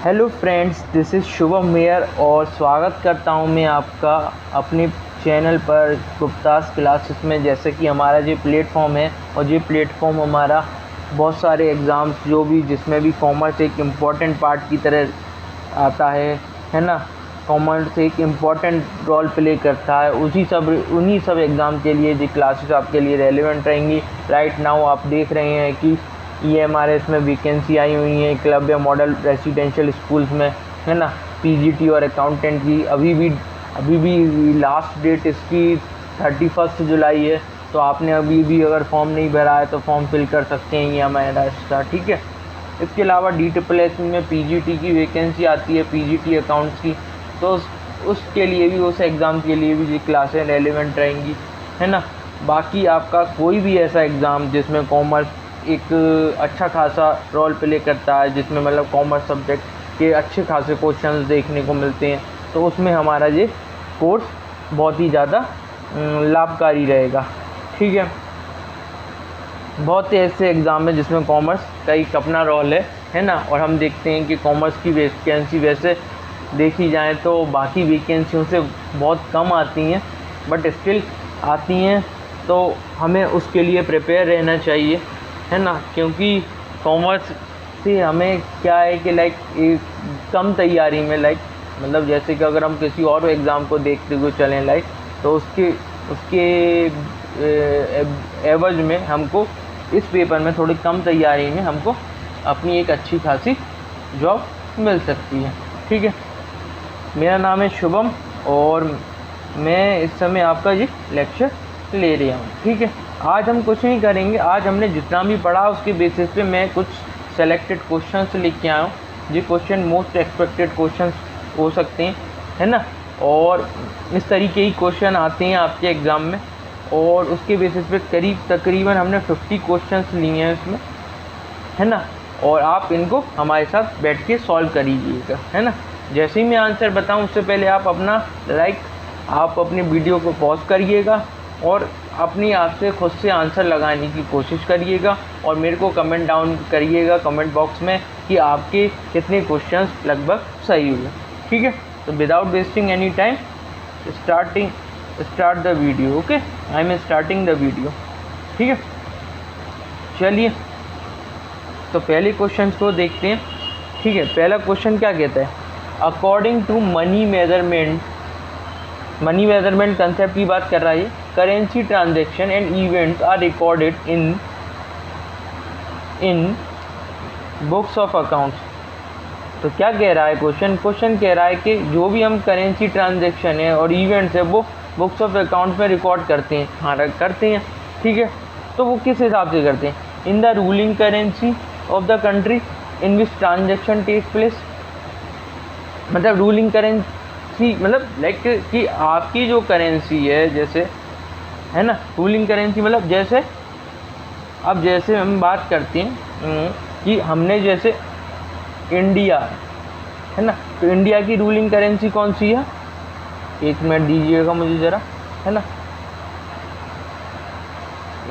Hello friends, this is Shubham mayor और स्वागत करता हूं मैं आपका अपने चैनल पर गुप्तास क्लासेस में। जैसे कि हमारा जो प्लेटफॉर्म है और ये प्लेटफॉर्म हमारा बहुत सारे एग्ज़ाम्स जो भी जिसमें भी कॉमर्स एक इम्पॉर्टेंट पार्ट की तरह आता है ना। कॉमर्स एक इम्पॉर्टेंट रोल प्ले करता है। उन्हीं सब एग्ज़ाम के लिए ये क्लासेस आपके लिए रेलेवेंट रहेंगी। राइट नाउ आप देख रहे हैं कि ये हमारे इसमें वैकेंसी आई हुई है क्लब या मॉडल रेसिडेंशियल स्कूल्स में, है ना। पीजीटी और अकाउंटेंट की अभी भी लास्ट डेट इसकी 31 जुलाई है। तो आपने अभी भी अगर फॉर्म नहीं भरा है तो फॉर्म फिल कर सकते हैं, ये हमारा इसका, ठीक है। इसके अलावा DSSS में पीजीटी की वैकेंसी आती है, पीजीटी अकाउंट्स की, तो उसके लिए भी, उस एग्ज़ाम के लिए भी ये क्लासें रेलेवेंट रहेंगी, है ना। बाकी आपका कोई भी ऐसा एग्ज़ाम जिसमें कॉमर्स एक अच्छा खासा रोल प्ले करता है, जिसमें मतलब कॉमर्स सब्जेक्ट के अच्छे खासे क्वेश्चंस देखने को मिलते हैं, तो उसमें हमारा ये कोर्स बहुत ही ज़्यादा लाभकारी रहेगा, ठीक है। बहुत से ऐसे एग्ज़ाम है जिसमें कॉमर्स का एक अपना रोल है ना। और हम देखते हैं कि कॉमर्स की वैकेंसी वैसे देखी जाए तो बाकी वैकेंसियों से बहुत कम आती हैं, बट स्टिल आती हैं, तो हमें उसके लिए प्रिपेयर रहना चाहिए, है ना। क्योंकि कॉमर्स से हमें क्या है कि एक कम तैयारी में मतलब जैसे कि अगर हम किसी और एग्ज़ाम को देखते हुए चलें तो उसके एवज में हमको इस पेपर में थोड़ी कम तैयारी में हमको अपनी एक अच्छी खासी जॉब मिल सकती है, ठीक है। मेरा नाम है शुभम और मैं इस समय आपका ये लेक्चर ले रहा हूँ, ठीक है। आज हम कुछ नहीं करेंगे, आज हमने जितना भी पढ़ा उसके बेसिस पे मैं कुछ सेलेक्टेड क्वेश्चंस लिख के आया हूँ। ये क्वेश्चन मोस्ट एक्सपेक्टेड क्वेश्चंस हो सकते हैं, है ना। और इस तरीके ही क्वेश्चन आते हैं आपके एग्ज़ाम में, और उसके बेसिस पे तकरीबन हमने 50 क्वेश्चंस लिए हैं इसमें, है ना। और आप इनको हमारे साथ बैठ के सॉल्व करिएगा, है ना। जैसे ही मैं आंसर बताऊँ उससे पहले आप अपने वीडियो को पॉज करिएगा और अपनी आप से खुद से आंसर लगाने की कोशिश करिएगा, और मेरे को कमेंट डाउन करिएगा कमेंट बॉक्स में कि आपके कितने क्वेश्चंस लगभग सही हुए, ठीक है। तो without wasting any time start the video. Okay, I am starting the video, ठीक है। चलिए तो पहले क्वेश्चन को देखते हैं, ठीक है। पहला क्वेश्चन क्या कहता है, according to money measurement concept की बात कर रहा है। Currency transaction and events are recorded in books of accounts. तो क्या कह रहा है क्वेश्चन कह रहा है कि जो भी हम करेंसी ट्रांजैक्शन है और इवेंट्स है वो बुक्स ऑफ अकाउंट्स में रिकॉर्ड करते हैं, हाँ करते हैं, ठीक है। तो वो किस हिसाब से करते हैं, in the ruling currency of the country in which transaction take place. मतलब रूलिंग करेंसी मतलब कि आपकी जो करेंसी है, जैसे, है ना, रूलिंग करेंसी मतलब जैसे हम बात करते हैं कि हमने जैसे इंडिया, है ना, तो इंडिया की रूलिंग करेंसी कौन सी है, एक मिनट दीजिएगा मुझे ज़रा, है ना।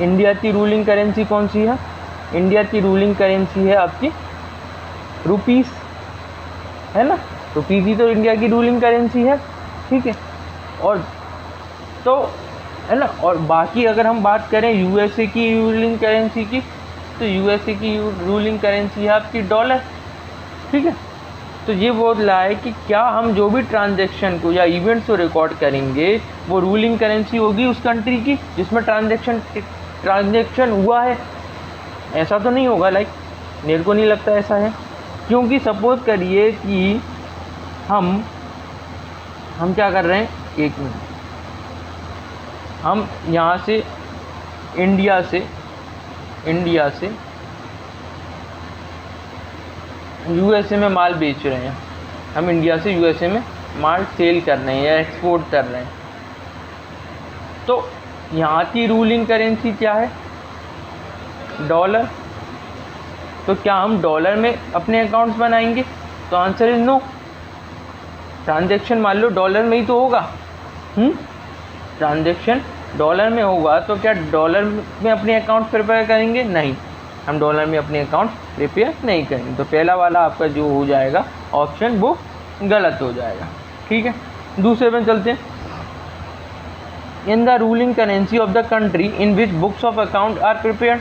इंडिया की रूलिंग करेंसी कौन सी है, इंडिया की रूलिंग करेंसी है आपकी रुपीस, है ना। रुपीस ही तो इंडिया की रूलिंग करेंसी है, ठीक है। और तो, है ना, और बाकी अगर हम बात करें यूएसए की रूलिंग करेंसी की, तो यूएसए की रूलिंग करेंसी है आपकी डॉलर, ठीक है। तो ये बोल रहा है कि क्या हम जो भी ट्रांजैक्शन को या इवेंट्स को रिकॉर्ड करेंगे वो रूलिंग करेंसी होगी उस कंट्री की जिसमें ट्रांजैक्शन हुआ है। ऐसा तो नहीं होगा, मेरे को नहीं लगता ऐसा है, क्योंकि सपोज करिए कि हम क्या कर रहे हैं, एक मिनट, हम यहाँ से इंडिया से यूएसए में माल बेच रहे हैं, हम इंडिया से यूएसए में माल सेल कर रहे हैं या एक्सपोर्ट कर रहे हैं। तो यहाँ की रूलिंग करेंसी क्या है, डॉलर। तो क्या हम डॉलर में अपने अकाउंट्स बनाएंगे, तो आंसर इज नो। ट्रांजैक्शन मान लो डॉलर में ही तो होगा, ट्रांजैक्शन डॉलर में होगा, तो क्या डॉलर में अपने अकाउंट प्रिपेयर करेंगे, नहीं। हम डॉलर में अपने अकाउंट प्रिपेयर नहीं करेंगे। तो पहला वाला आपका जो हो जाएगा ऑप्शन वो गलत हो जाएगा। ठीक है, दूसरे में चलते हैं। In the ruling currency of the country in which books of account are prepared,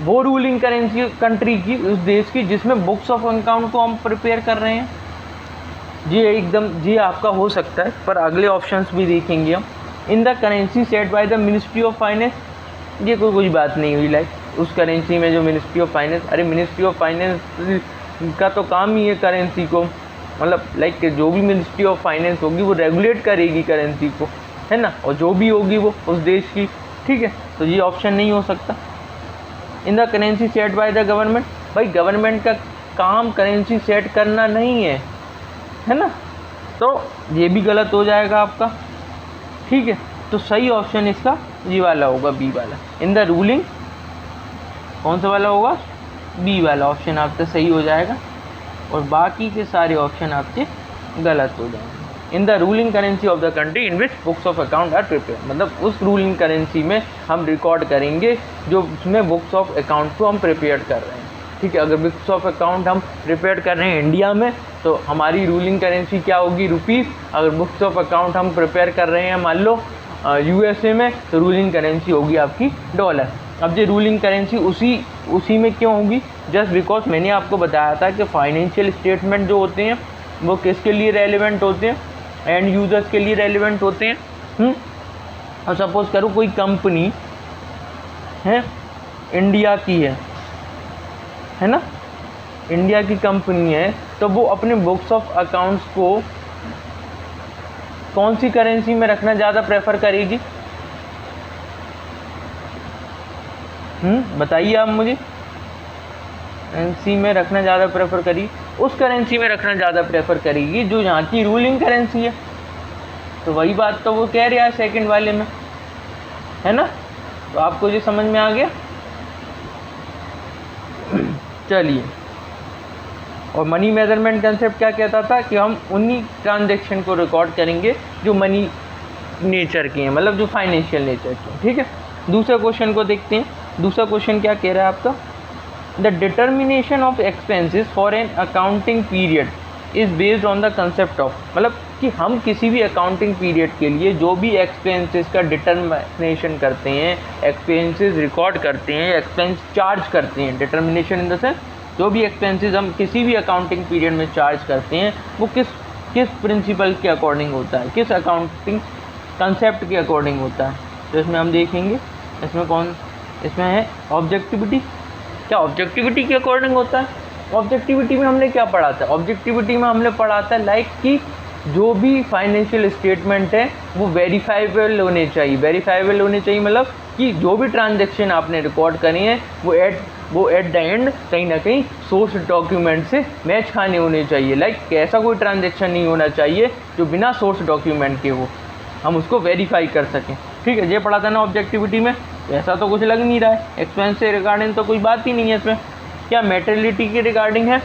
वो रूलिंग करेंसी कंट्री की, उस देश की जिसमें बुक्स ऑफ अकाउंट को हम प्रिपेयर कर रहे हैं। जी आपका हो सकता है, पर अगले ऑप्शंस भी देखेंगे हम। In the currency set by the ministry of finance, ये कोई कुछ बात नहीं हुई। लाइक उस करेंसी में जो मिनिस्ट्री ऑफ फाइनेंस, अरे मिनिस्ट्री ऑफ फाइनेंस का तो काम ही है करेंसी को, मतलब लाइक जो भी मिनिस्ट्री ऑफ फाइनेंस होगी वो रेगुलेट करेगी करेंसी को, है ना, और जो भी होगी वो उस देश की। ठीक है, तो ये ऑप्शन नहीं हो सकता। In the currency set bye the government, भाई गवर्नमेंट का काम करेंसी सेट करना नहीं है ना, तो ये भी गलत हो जाएगा आपका। ठीक है, तो सही ऑप्शन इसका जी वाला होगा, बी वाला। इन द रूलिंग, कौन सा वाला होगा, बी वाला ऑप्शन आपका सही हो जाएगा, और बाकी के सारे ऑप्शन आपके गलत हो जाएंगे। In the ruling currency of the country in which books of account are prepare, मतलब उस रूलिंग करेंसी में हम रिकॉर्ड करेंगे जो उसमें बुक्स ऑफ अकाउंट को हम प्रिपेयर कर रहे हैं। ठीक है, अगर बुक्स ऑफ अकाउंट हम प्रिपेयर कर रहे हैं इंडिया में तो हमारी रूलिंग करेंसी क्या होगी, रुपीज़। अगर बुक्स ऑफ अकाउंट हम प्रिपेयर कर रहे हैं मान लो यूएसए में, तो रूलिंग करेंसी होगी आपकी डॉलर। अब ये रूलिंग करेंसी उसी में क्यों होगी, जस्ट बिकॉज मैंने आपको बताया था कि फाइनेंशियल स्टेटमेंट जो होते हैं वो किसके लिए रेलिवेंट होते हैं, एंड यूजर्स के लिए रेलिवेंट होते हैं। और सपोज करो कोई कंपनी है इंडिया की है ना, इंडिया की कंपनी है, तो वो अपने बुक्स ऑफ अकाउंट्स को कौन सी करेंसी में रखना ज़्यादा प्रेफर करेगी, बताइए आप मुझे। करेंसी में रखना ज़्यादा प्रेफर करी, उस करेंसी में रखना ज़्यादा प्रेफर करेगी जो यहाँ की रूलिंग करेंसी है। तो वही बात तो वो कह रहा है सेकंड वाले में, है ना। तो आपको ये समझ में आ गया। चलिए, और मनी मेजरमेंट कंसेप्ट क्या कहता था कि हम उन्हीं ट्रांजैक्शन को रिकॉर्ड करेंगे जो मनी नेचर के हैं, मतलब जो फाइनेंशियल नेचर के हैं। ठीक है, दूसरे क्वेश्चन को देखते हैं। दूसरा क्वेश्चन क्या कह रहा है आपका, the determination of expenses for an accounting period is based on the concept of, मतलब कि हम किसी भी अकाउंटिंग पीरियड के लिए जो भी एक्सपेंसेस का डिटर्मिनेशन करते हैं, एक्सपेंसेस रिकॉर्ड करते हैं, एक्सपेंस चार्ज करते हैं, डिटर्मिनेशन इन द सेंस जो भी एक्सपेंसेस हम किसी भी अकाउंटिंग पीरियड में चार्ज करते हैं वो किस प्रिंसिपल के अकॉर्डिंग होता है, किस अकाउंटिंग कंसेप्ट के अकॉर्डिंग होता है। तो इसमें हम देखेंगे, इसमें है ऑब्जेक्टिविटी। क्या ऑब्जेक्टिविटी के अकॉर्डिंग होता है? ऑब्जेक्टिविटी में हमने क्या पढ़ा था, ऑब्जेक्टिविटी में हमने पढ़ा था लाइक कि जो भी फाइनेंशियल स्टेटमेंट है वो वेरीफाइबल होने चाहिए। वेरीफाइबल होने चाहिए मतलब कि जो भी ट्रांजैक्शन आपने रिकॉर्ड करी है वो एट द एंड कहीं ना कहीं सोर्स डॉक्यूमेंट से मैच खाने होने चाहिए। लाइक ऐसा कोई ट्रांजैक्शन नहीं होना चाहिए जो बिना सोर्स डॉक्यूमेंट के हो, हम उसको वेरीफाई कर सकें। ठीक है, ये पढ़ा था ना ऑब्जेक्टिविटी में। ऐसा तो कुछ लग नहीं रहा है, एक्सपेंस से रिगार्डिंग तो कोई बात ही नहीं है इसमें। क्या मैटेरियलिटी के रिगार्डिंग है?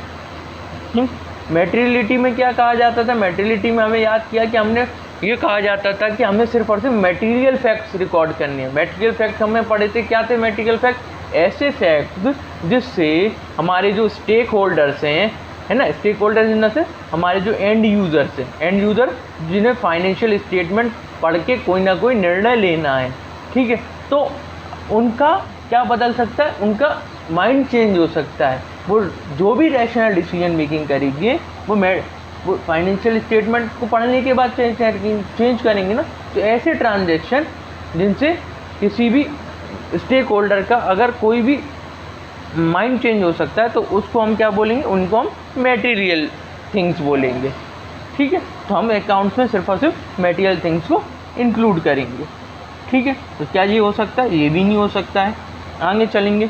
मैटेरियलिटी में क्या कहा जाता था? मैटेरियलिटी में हमें याद किया कि हमने ये कहा जाता था कि हमें सिर्फ और सिर्फ मटेरियल फैक्ट्स रिकॉर्ड करने हैं। मटेरियल फैक्ट्स हमें पढ़े थे, क्या थे मटेरियल फैक्ट? ऐसे फैक्ट्स जिससे हमारे जो स्टेक होल्डर्स हैं, है ना, स्टेक होल्डर्स इन से हमारे जो एंड यूज़र्स हैं, एंड यूज़र जिन्हें फाइनेंशियल स्टेटमेंट पढ़ के कोई ना कोई निर्णय लेना है, ठीक है, तो उनका क्या बदल सकता है? उनका माइंड चेंज हो सकता है। वो जो भी रैशनल डिसीजन मेकिंग करेंगे वो फाइनेंशियल स्टेटमेंट को पढ़ने के बाद चेंज करेंगे ना। तो ऐसे ट्रांजैक्शन जिनसे किसी भी स्टेक होल्डर का अगर कोई भी माइंड चेंज हो सकता है तो उसको हम क्या बोलेंगे? उनको हम मटेरियल थिंग्स बोलेंगे। ठीक है, तो हम अकाउंट्स में सिर्फ और सिर्फ मटेरियल थिंग्स को इंक्लूड करेंगे। ठीक है, तो क्या ये हो सकता है? ये भी नहीं हो सकता है। आगे चलेंगे।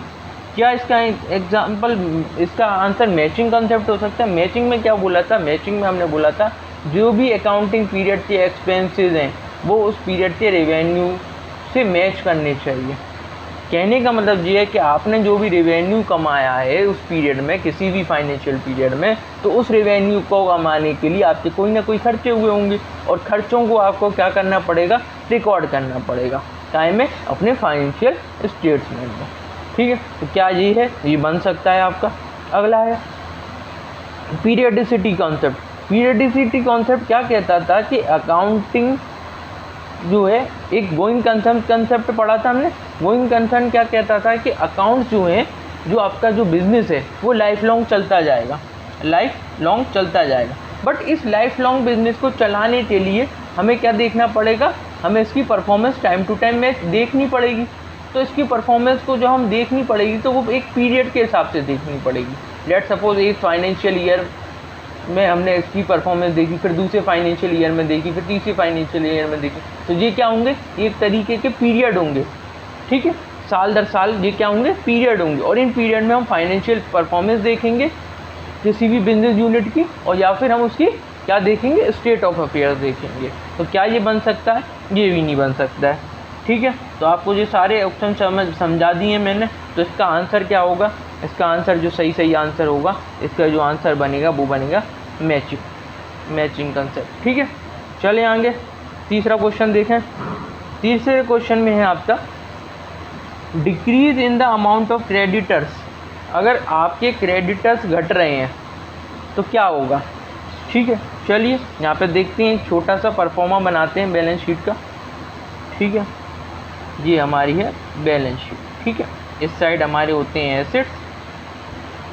क्या इसका एग्जाम्पल, इसका आंसर मैचिंग कंसेप्ट हो सकता है। मैचिंग में क्या बोला था? मैचिंग में हमने बोला था जो भी अकाउंटिंग पीरियड के एक्सपेंसेस हैं वो उस पीरियड के रेवेन्यू से मैच करने चाहिए। कहने का मतलब ये है कि आपने जो भी रेवेन्यू कमाया है उस पीरियड में, किसी भी फाइनेंशियल पीरियड में, तो उस रेवेन्यू को कमाने के लिए आपके कोई ना कोई खर्चे हुए होंगे और खर्चों को आपको क्या करना पड़ेगा? रिकॉर्ड करना पड़ेगा। टाइम में अपने फाइनेंशियल स्टेटमेंट में। ठीक है, तो क्या ये है, ये बन सकता है आपका। अगला है पीरियडिसिटी कॉन्सेप्ट। पीरियडिसिटी कॉन्सेप्ट क्या कहता था कि अकाउंटिंग जो है, एक गोइंग कंसर्न कंसेप्ट पढ़ा था हमने। गोइंग कंसर्न क्या कहता था कि अकाउंट्स जो है, जो आपका जो बिजनेस है वो लाइफ लॉन्ग चलता जाएगा, लाइफ लॉन्ग चलता जाएगा। बट इस लाइफ लॉन्ग बिजनेस को चलाने के लिए हमें क्या देखना पड़ेगा, हमें इसकी परफॉर्मेंस टाइम टू टाइम में देखनी पड़ेगी। तो इसकी परफॉर्मेंस को जो हम देखनी पड़ेगी तो वो एक पीरियड के हिसाब से देखनी पड़ेगी। लेट सपोज एक फाइनेंशियल ईयर में हमने इसकी परफॉर्मेंस देखी, फिर दूसरे फाइनेंशियल ईयर में देखी, फिर तीसरे फाइनेंशियल ईयर में देखी, तो ये क्या होंगे, एक तरीके के पीरियड होंगे। ठीक है, साल दर साल ये क्या होंगे, पीरियड होंगे। और इन पीरियड में हम फाइनेंशियल परफॉर्मेंस देखेंगे किसी भी बिजनेस यूनिट की, और या फिर हम उसकी क्या देखेंगे, स्टेट ऑफ अफेयर्स देखेंगे। तो क्या ये बन सकता है, ये भी नहीं बन सकता है। ठीक है, तो आपको ये सारे ऑप्शन समझा दिए मैंने। तो इसका आंसर क्या होगा, इसका आंसर जो सही आंसर होगा, इसका जो आंसर बनेगा वो बनेगा मैचिंग कंसेप्ट। ठीक है, चले आगे तीसरा क्वेश्चन देखें। तीसरे क्वेश्चन में है आपका decrease in the amount of creditors. अगर आपके क्रेडिटर्स घट रहे हैं तो क्या होगा। ठीक है, चलिए यहाँ पे देखते हैं, एक छोटा सा परफॉर्मा बनाते हैं बैलेंस शीट का। ठीक है, ये हमारी है बैलेंस शीट। ठीक है, इस साइड हमारे होते हैं एसेट्स,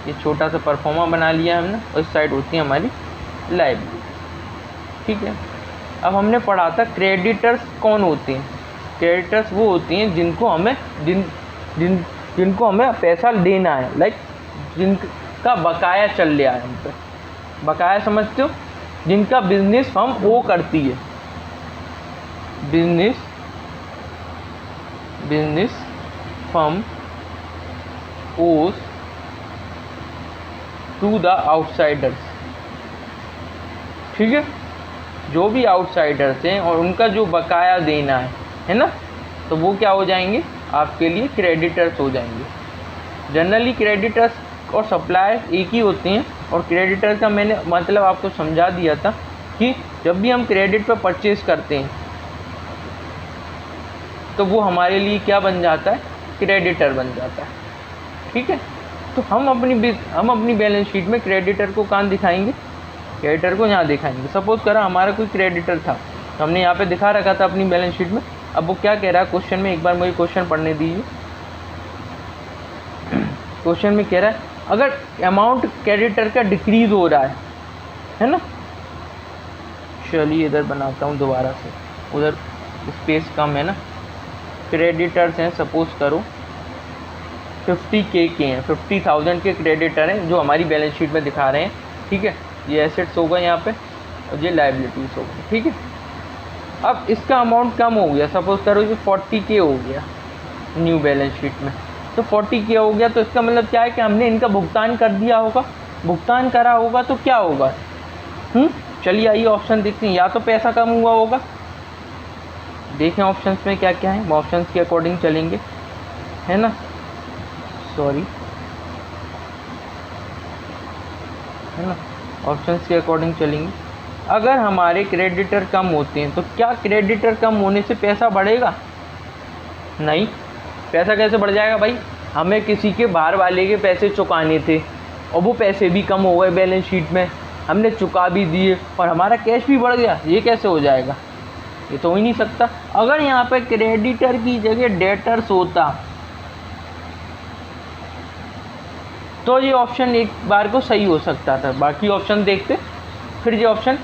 ये छोटा सा परफॉर्मा बना लिया हमने, और इस साइड होती है हमारी लायबिलिटी। ठीक है, अब हमने पढ़ा था क्रेडिटर्स कौन होते हैं। क्रेडिटर्स वो होती हैं जिनको हमें जिनको हमें पैसा देना है, लाइक जिनका बकाया चल रहा है हम पे। बकाया समझते हो, जिनका बिजनेस फर्म वो करती है, बिजनेस फर्म ओज टू द आउटसाइडर्स। ठीक है, जो भी आउटसाइडर्स हैं और उनका जो बकाया देना है ना, तो वो क्या हो जाएंगे, आपके लिए क्रेडिटर्स हो जाएंगे। जनरली क्रेडिटर्स और सप्लायर्स एक ही होते हैं, और क्रेडिटर का मैंने मतलब आपको समझा दिया था कि जब भी हम क्रेडिट पर परचेज़ करते हैं तो वो हमारे लिए क्या बन जाता है, क्रेडिटर बन जाता है। ठीक है, तो हम अपनी बैलेंस शीट में क्रेडिटर को कहाँ दिखाएंगे, क्रेडिटर को यहाँ दिखाएंगे। सपोज करा हमारा कोई क्रेडिटर था, तो हमने यहाँ पे दिखा रखा था अपनी बैलेंस शीट में। अब वो क्या कह रहा है क्वेश्चन में, एक बार मुझे क्वेश्चन पढ़ने दीजिए। क्वेश्चन में कह रहा है अगर अमाउंट क्रेडिटर का डिक्रीज हो रहा है ना, चलिए इधर बनाता हूँ दोबारा से, उधर स्पेस कम है ना। क्रेडिटर्स हैं, सपोज करो 50K के हैं, 50,000 के क्रेडिटर हैं जो हमारी बैलेंस शीट में दिखा रहे हैं। ठीक है, ये एसेट्स होगा यहाँ पे और ये लायबिलिटीज़ होगी। ठीक है, अब इसका अमाउंट कम हो गया, सपोज करो ये 40K हो गया न्यू बैलेंस शीट में, तो 40K हो गया, तो इसका मतलब क्या है कि हमने इनका भुगतान कर दिया होगा, भुगतान करा होगा, तो क्या होगा। चलिए आइए ऑप्शन देखते हैं। या तो पैसा कम हुआ होगा, देखें ऑप्शंस में क्या क्या है, ऑप्शंस के अकॉर्डिंग चलेंगे, है ना। सॉरी, है ना, ऑप्शंस के अकॉर्डिंग चलेंगे। अगर हमारे क्रेडिटर कम होते हैं तो क्या क्रेडिटर कम होने से पैसा बढ़ेगा, नहीं। पैसा कैसे बढ़ जाएगा भाई, हमें किसी के बाहर वाले के पैसे चुकाने थे और वो पैसे भी कम हो गए बैलेंस शीट में, हमने चुका भी दिए और हमारा कैश भी बढ़ गया, ये कैसे हो जाएगा, ये तो हो ही नहीं सकता। अगर यहाँ पे क्रेडिटर की जगह डेटर्स होता तो ये ऑप्शन एक बार को सही हो सकता था, बाकी ऑप्शन देखते फिर ये ऑप्शन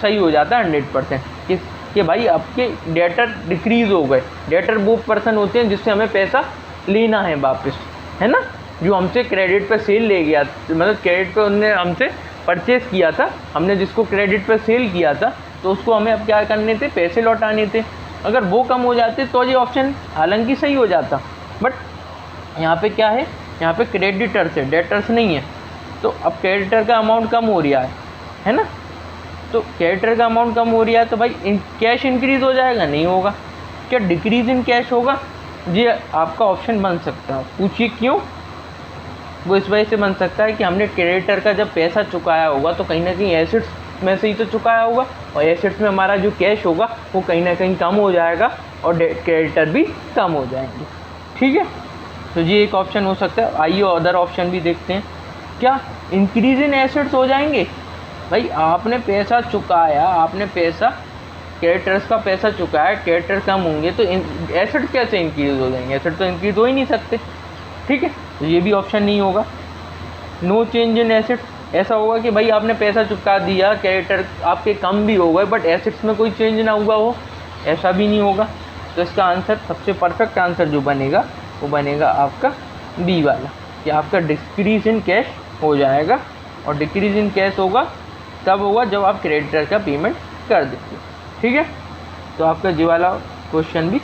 सही हो जाता है 100% कि भाई आपके डेटर डिक्रीज़ हो गए। डेटर वो पर्सन होते हैं जिससे हमें पैसा लेना है वापस, है ना, जो हमसे क्रेडिट पर सेल ले गया, मतलब क्रेडिट पर उन्होंने हमसे परचेज़ किया था, हमने जिसको क्रेडिट पर सेल किया था तो उसको हमें अब क्या करने थे, पैसे लौटाने थे। अगर वो कम हो जाते तो ये ऑप्शन हालांकि सही हो जाता, बट यहाँ पे क्या है, यहाँ पे क्रेडिटर्स है, डेटर्स नहीं है। तो अब क्रेडिटर का अमाउंट कम हो रहा है ना, तो क्रेडिटर का अमाउंट कम हो रहा है तो भाई कैश इंक्रीज़ हो जाएगा, नहीं होगा। क्या डिक्रीज़ इन कैश होगा, ये आपका ऑप्शन बन सकता है। पूछिए क्यों, वो इस वजह से बन सकता है कि हमने क्रेडिटर का जब पैसा चुकाया होगा तो कहीं ना कहीं एसेट्स में से ही तो चुकाया होगा, और एसेट्स में हमारा जो कैश होगा वो कहीं ना कहीं कम हो जाएगा और क्रेडिटर भी कम हो जाएंगे। ठीक है, तो ये एक ऑप्शन हो सकता है। आइए अदर ऑप्शन भी देखते हैं। क्या इंक्रीज इन एसेट्स हो जाएंगे? भाई आपने पैसा चुकाया, आपने पैसा क्रेडिटर्स का पैसा चुकाया, क्रेडिटर कम होंगे तो एसेट कैसे इंक्रीज हो जाएंगे? एसेट तो इंक्रीज हो ही नहीं सकते, ठीक है। तो ये भी ऑप्शन नहीं होगा। नो चेंज इन एसेट, ऐसा होगा कि भाई आपने पैसा चुका दिया, क्रेडिटर आपके कम भी हो गए बट एसेट्स में कोई चेंज ना हुआ हो, ऐसा भी नहीं होगा। तो इसका आंसर, सबसे परफेक्ट आंसर जो बनेगा वो बनेगा आपका बी वाला, कि आपका डिक्रीज इन कैश हो जाएगा। और डिक्रीज इन कैश होगा तब होगा जब आप क्रेडिटर का पेमेंट कर देंगे, ठीक है। तो आपका ये वाला क्वेश्चन भी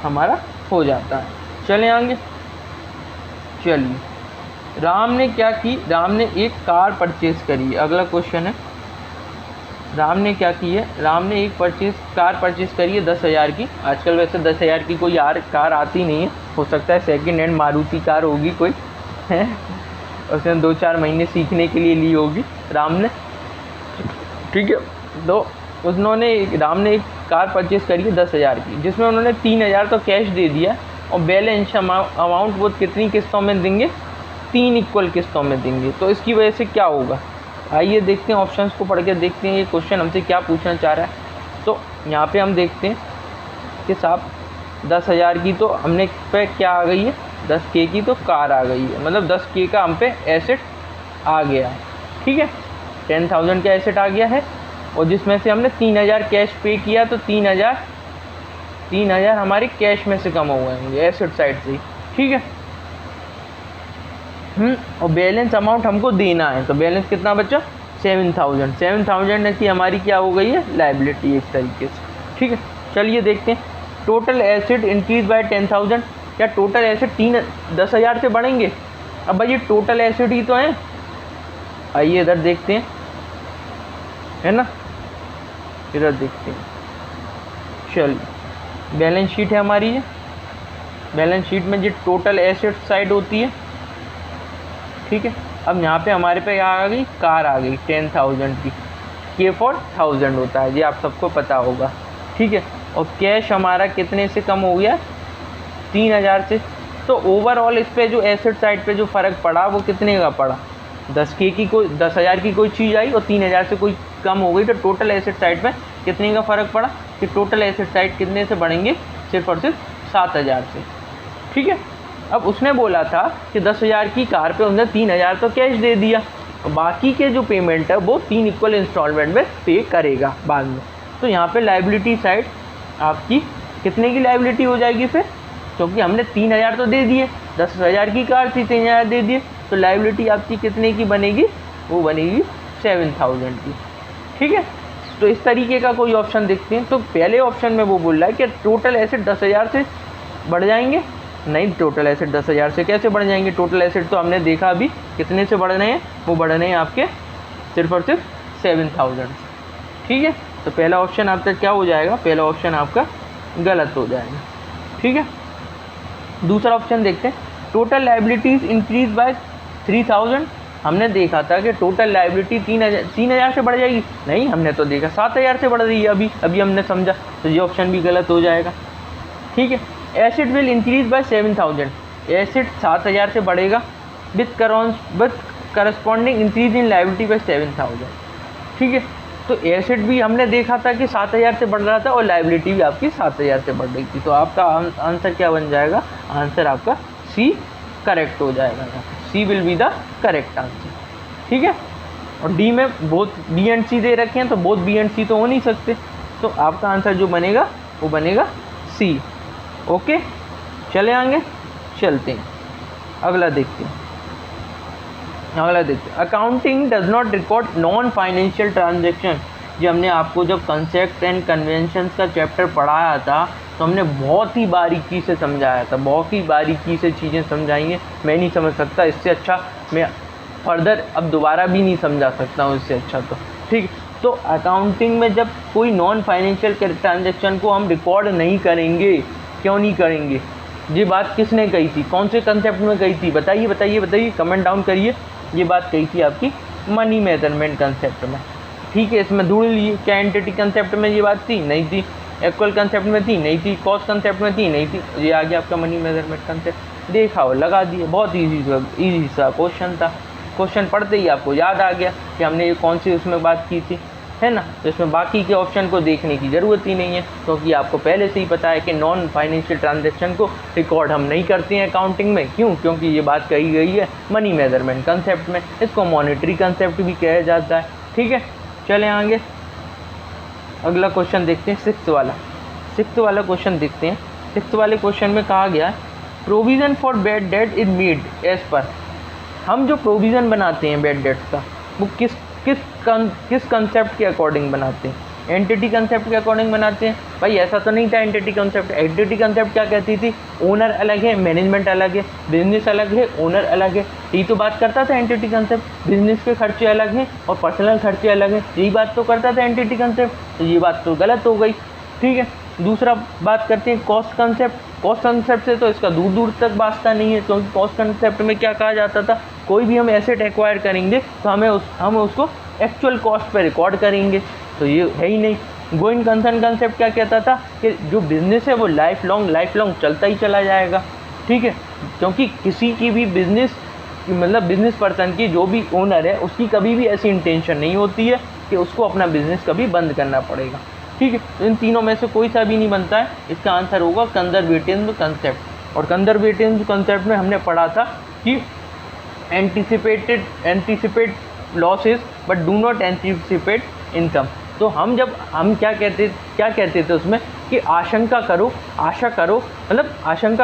हमारा हो जाता है। चलें आगे। चलिए, राम ने क्या की? राम ने एक कार परचेज करी। अगला क्वेश्चन है, राम ने क्या की है? राम ने एक कार परचेज करी है 10,000 की। आजकल वैसे 10,000 की कोई कार आती नहीं है, हो सकता है सेकंड हैंड मारुति कार होगी कोई, है उसने 2-4 महीने सीखने के लिए ली होगी राम ने, ठीक है। तो राम ने एक कार परचेज करी है 10,000 की, जिसमें उन्होंने 3,000 तो कैश दे दिया और बैलेंस अमाउंट वो कितनी किस्तों में देंगे? 3 इक्वल किस्तों में देंगे। तो इसकी वजह से क्या होगा? आइए देखते हैं, ऑप्शंस को पढ़ के देखते हैं ये क्वेश्चन हमसे क्या पूछना चाह रहा है। तो यहाँ पे हम देखते हैं कि साहब 10,000 की तो हमने पे क्या आ गई है? 10K की तो कार आ गई है, मतलब 10K का हम पे एसेट आ गया है, ठीक है। 10,000 का एसेट आ गया है और जिसमें से हमने 3,000 कैश पे किया, तो 3,000 हमारे कैश में से कम हो गए होंगे एसेट साइड से, ठीक है। और बैलेंस अमाउंट हमको देना है, तो बैलेंस कितना बचा? 7,000 की हमारी क्या हो गई है? लायबिलिटी एक तरीके से, ठीक है। चलिए देखते हैं, टोटल एसेट इंक्रीज बाय 10,000। क्या टोटल एसेट 10,000 से बढ़ेंगे? अब भाई ये टोटल एसेट ही तो है। आइए इधर देखते हैं, है ना, इधर देखते हैं। चलिए, बैलेंस शीट है हमारी ये। बैलेंस शीट में जो टोटल एसेट साइड होती है, ठीक है। अब यहाँ पे हमारे पे आ गई कार, आ गई 10,000 की। K for 1000 होता है, ये आप सबको पता होगा, ठीक है। और कैश हमारा कितने से कम हो गया? 3,000 से। तो ओवरऑल इस पे जो एसेट साइड पे जो फ़र्क पड़ा वो कितने का पड़ा? 10K की कोई 10,000 की कोई चीज़ आई और 3,000 से कोई कम हो गई, तो टोटल एसेट साइड पे कितने का फ़र्क पड़ा? कि टोटल एसेट साइड कितने से बढ़ेंगे? सिर्फ और सिर्फ 7,000 से, ठीक है। अब उसने बोला था कि 10,000 की कार पे उसने 3,000 तो कैश दे दिया, और बाकी के जो पेमेंट है वो 3 इक्वल इंस्टॉलमेंट में पे करेगा बाद में। तो यहाँ पे लायबिलिटी साइड आपकी कितने की लायबिलिटी हो जाएगी फिर? क्योंकि हमने 3,000 तो दे दिए, 10,000 की कार थी, 3,000 दे दिए, तो लायबिलिटी आपकी कितने की बनेगी? वो बनेगी 7,000 की, ठीक है। तो इस तरीके का कोई ऑप्शन देखते हैं। तो पहले ऑप्शन में वो बोल रहा है कि टोटल एसेट 10,000 से बढ़ जाएंगे। नहीं, टोटल एसेट 10,000 से कैसे बढ़ जाएंगे? टोटल एसेट तो हमने देखा अभी कितने से बढ़ रहे हैं, वो बढ़ रहे हैं आपके सिर्फ और सिर्फ 7,000, ठीक है। तो पहला ऑप्शन आपका क्या हो जाएगा? पहला ऑप्शन आपका गलत हो जाएगा, ठीक है। दूसरा ऑप्शन देखते हैं, टोटल लायबिलिटीज इंक्रीज बाय 3,000। हमने देखा था कि टोटल लायबिलिटी 3,000 से बढ़ जाएगी, नहीं, हमने तो देखा 7,000 से बढ़ रही है अभी हमने समझा, तो ये ऑप्शन भी गलत हो जाएगा, ठीक है। Asset will increase by 7,000, asset 7,000 से बढ़ेगा with corresponding increase in liability by 7,000, ठीक है। तो एसेट भी हमने देखा था कि 7,000 से बढ़ रहा था और लायबिलिटी भी आपकी 7,000 से बढ़ रही थी। तो आपका आंसर क्या बन जाएगा? आंसर आपका सी करेक्ट हो जाएगा। C will be the correct answer, ठीक है। और डी में बोथ बी एंड सी दे रखे हैं, तो बोथ बी एंड सी तो हो नहीं सकते, तो आपका आंसर जो बनेगा वो बनेगा सी। ओके, चले आगे, चलते हैं, अगला देखते हैं। Accounting does not record non financial transaction. जो हमने आपको जब कंसेप्ट एंड कन्वेंशंस का चैप्टर पढ़ाया था, तो हमने बहुत ही बारीकी से समझाया था, बहुत ही बारीकी से चीज़ें समझाई हैं। मैं नहीं समझ सकता इससे अच्छा, मैं फर्दर अब दोबारा भी नहीं समझा सकता हूँ इससे अच्छा, तो ठीक। तो अकाउंटिंग में जब कोई नॉन फाइनेंशियल ट्रांजेक्शन को हम रिकॉर्ड नहीं करेंगे, क्यों नहीं करेंगे? ये बात किसने कही थी? कौन से कंसेप्ट में कही थी? बताइए बताइए बताइए, कमेंट डाउन करिए। ये बात कही थी आपकी मनी मेजरमेंट कंसेप्ट में, ठीक है। इसमें ढूंढ लीजिए, क्या एंटिटी कंसेप्ट में ये बात थी? नहीं थी। इक्वल कंसेप्ट में थी? नहीं थी। कॉस्ट कंसेप्ट में थी? नहीं थी। ये आ गया आपका मनी मेजरमेंट कंसेप्ट, देखा और लगा दिए। बहुत ईजी सा क्वेश्चन था। क्वेश्चन पढ़ते ही आपको याद आ गया कि हमने ये कौन सी उसमें बात की थी, है ना। तो इसमें बाकी के ऑप्शन को देखने की ज़रूरत ही नहीं है, क्योंकि आपको पहले से ही पता है कि नॉन फाइनेंशियल ट्रांजैक्शन को रिकॉर्ड हम नहीं करते हैं अकाउंटिंग में। क्यों? क्योंकि ये बात कही गई है मनी मेजरमेंट कंसेप्ट में। इसको मॉनेटरी कंसेप्ट भी कहा जाता है। ठीक है, चलें आगे। अगला क्वेश्चन देखते हैं, सिक्स्थ वाला क्वेश्चन देखते हैं। सिक्स्थ वाले क्वेश्चन में कहा गया provision for bad debt is made as per. हम जो प्रोविज़न बनाते हैं बैड डेट्स का, वो किस कंसेप्ट के अकॉर्डिंग बनाते हैं? एंटिटी कंसेप्ट के अकॉर्डिंग बनाते हैं। भाई ऐसा तो नहीं था एंटिटी कंसेप्ट। एंटिटी कंसेप्ट क्या कहती थी? ओनर अलग है, मैनेजमेंट अलग है, बिजनेस अलग है, ओनर अलग है। यही तो बात करता था एंटिटी कंसेप्ट। बिजनेस के खर्चे अलग हैं और पर्सनल खर्चे अलग हैं, यही बात तो करता था एंटिटी कंसेप्ट। तो ये बात तो गलत हो गई। ठीक है, दूसरा बात करते हैं कॉस्ट कंसेप्ट। कॉस्ट कंसेप्ट से तो इसका दूर दूर तक वास्ता नहीं है, क्योंकि कॉस्ट कंसेप्ट में क्या कहा जाता था, कोई भी हम एसेट एक्वायर करेंगे तो हम उसको एक्चुअल कॉस्ट पे रिकॉर्ड करेंगे, तो ये है ही नहीं। गोइंग कंसर्न कंसेप्ट क्या कहता था कि जो बिज़नेस है वो लाइफ लॉन्ग चलता ही चला जाएगा। ठीक है, क्योंकि किसी की भी बिज़नेस बिज़नेस पर्सन की जो भी ओनर है उसकी कभी भी ऐसी इंटेंशन नहीं होती है कि उसको अपना बिज़नेस कभी बंद करना पड़ेगा। ठीक है, तो इन तीनों में से कोई सा भी नहीं बनता है। इसका आंसर होगा कंजर्वेटिव कंसेप्ट। और कंजर्वेटिव कंसेप्ट में हमने पढ़ा था कि anticipate losses but do not anticipate income. तो हम क्या कहते थे उसमें कि आशंका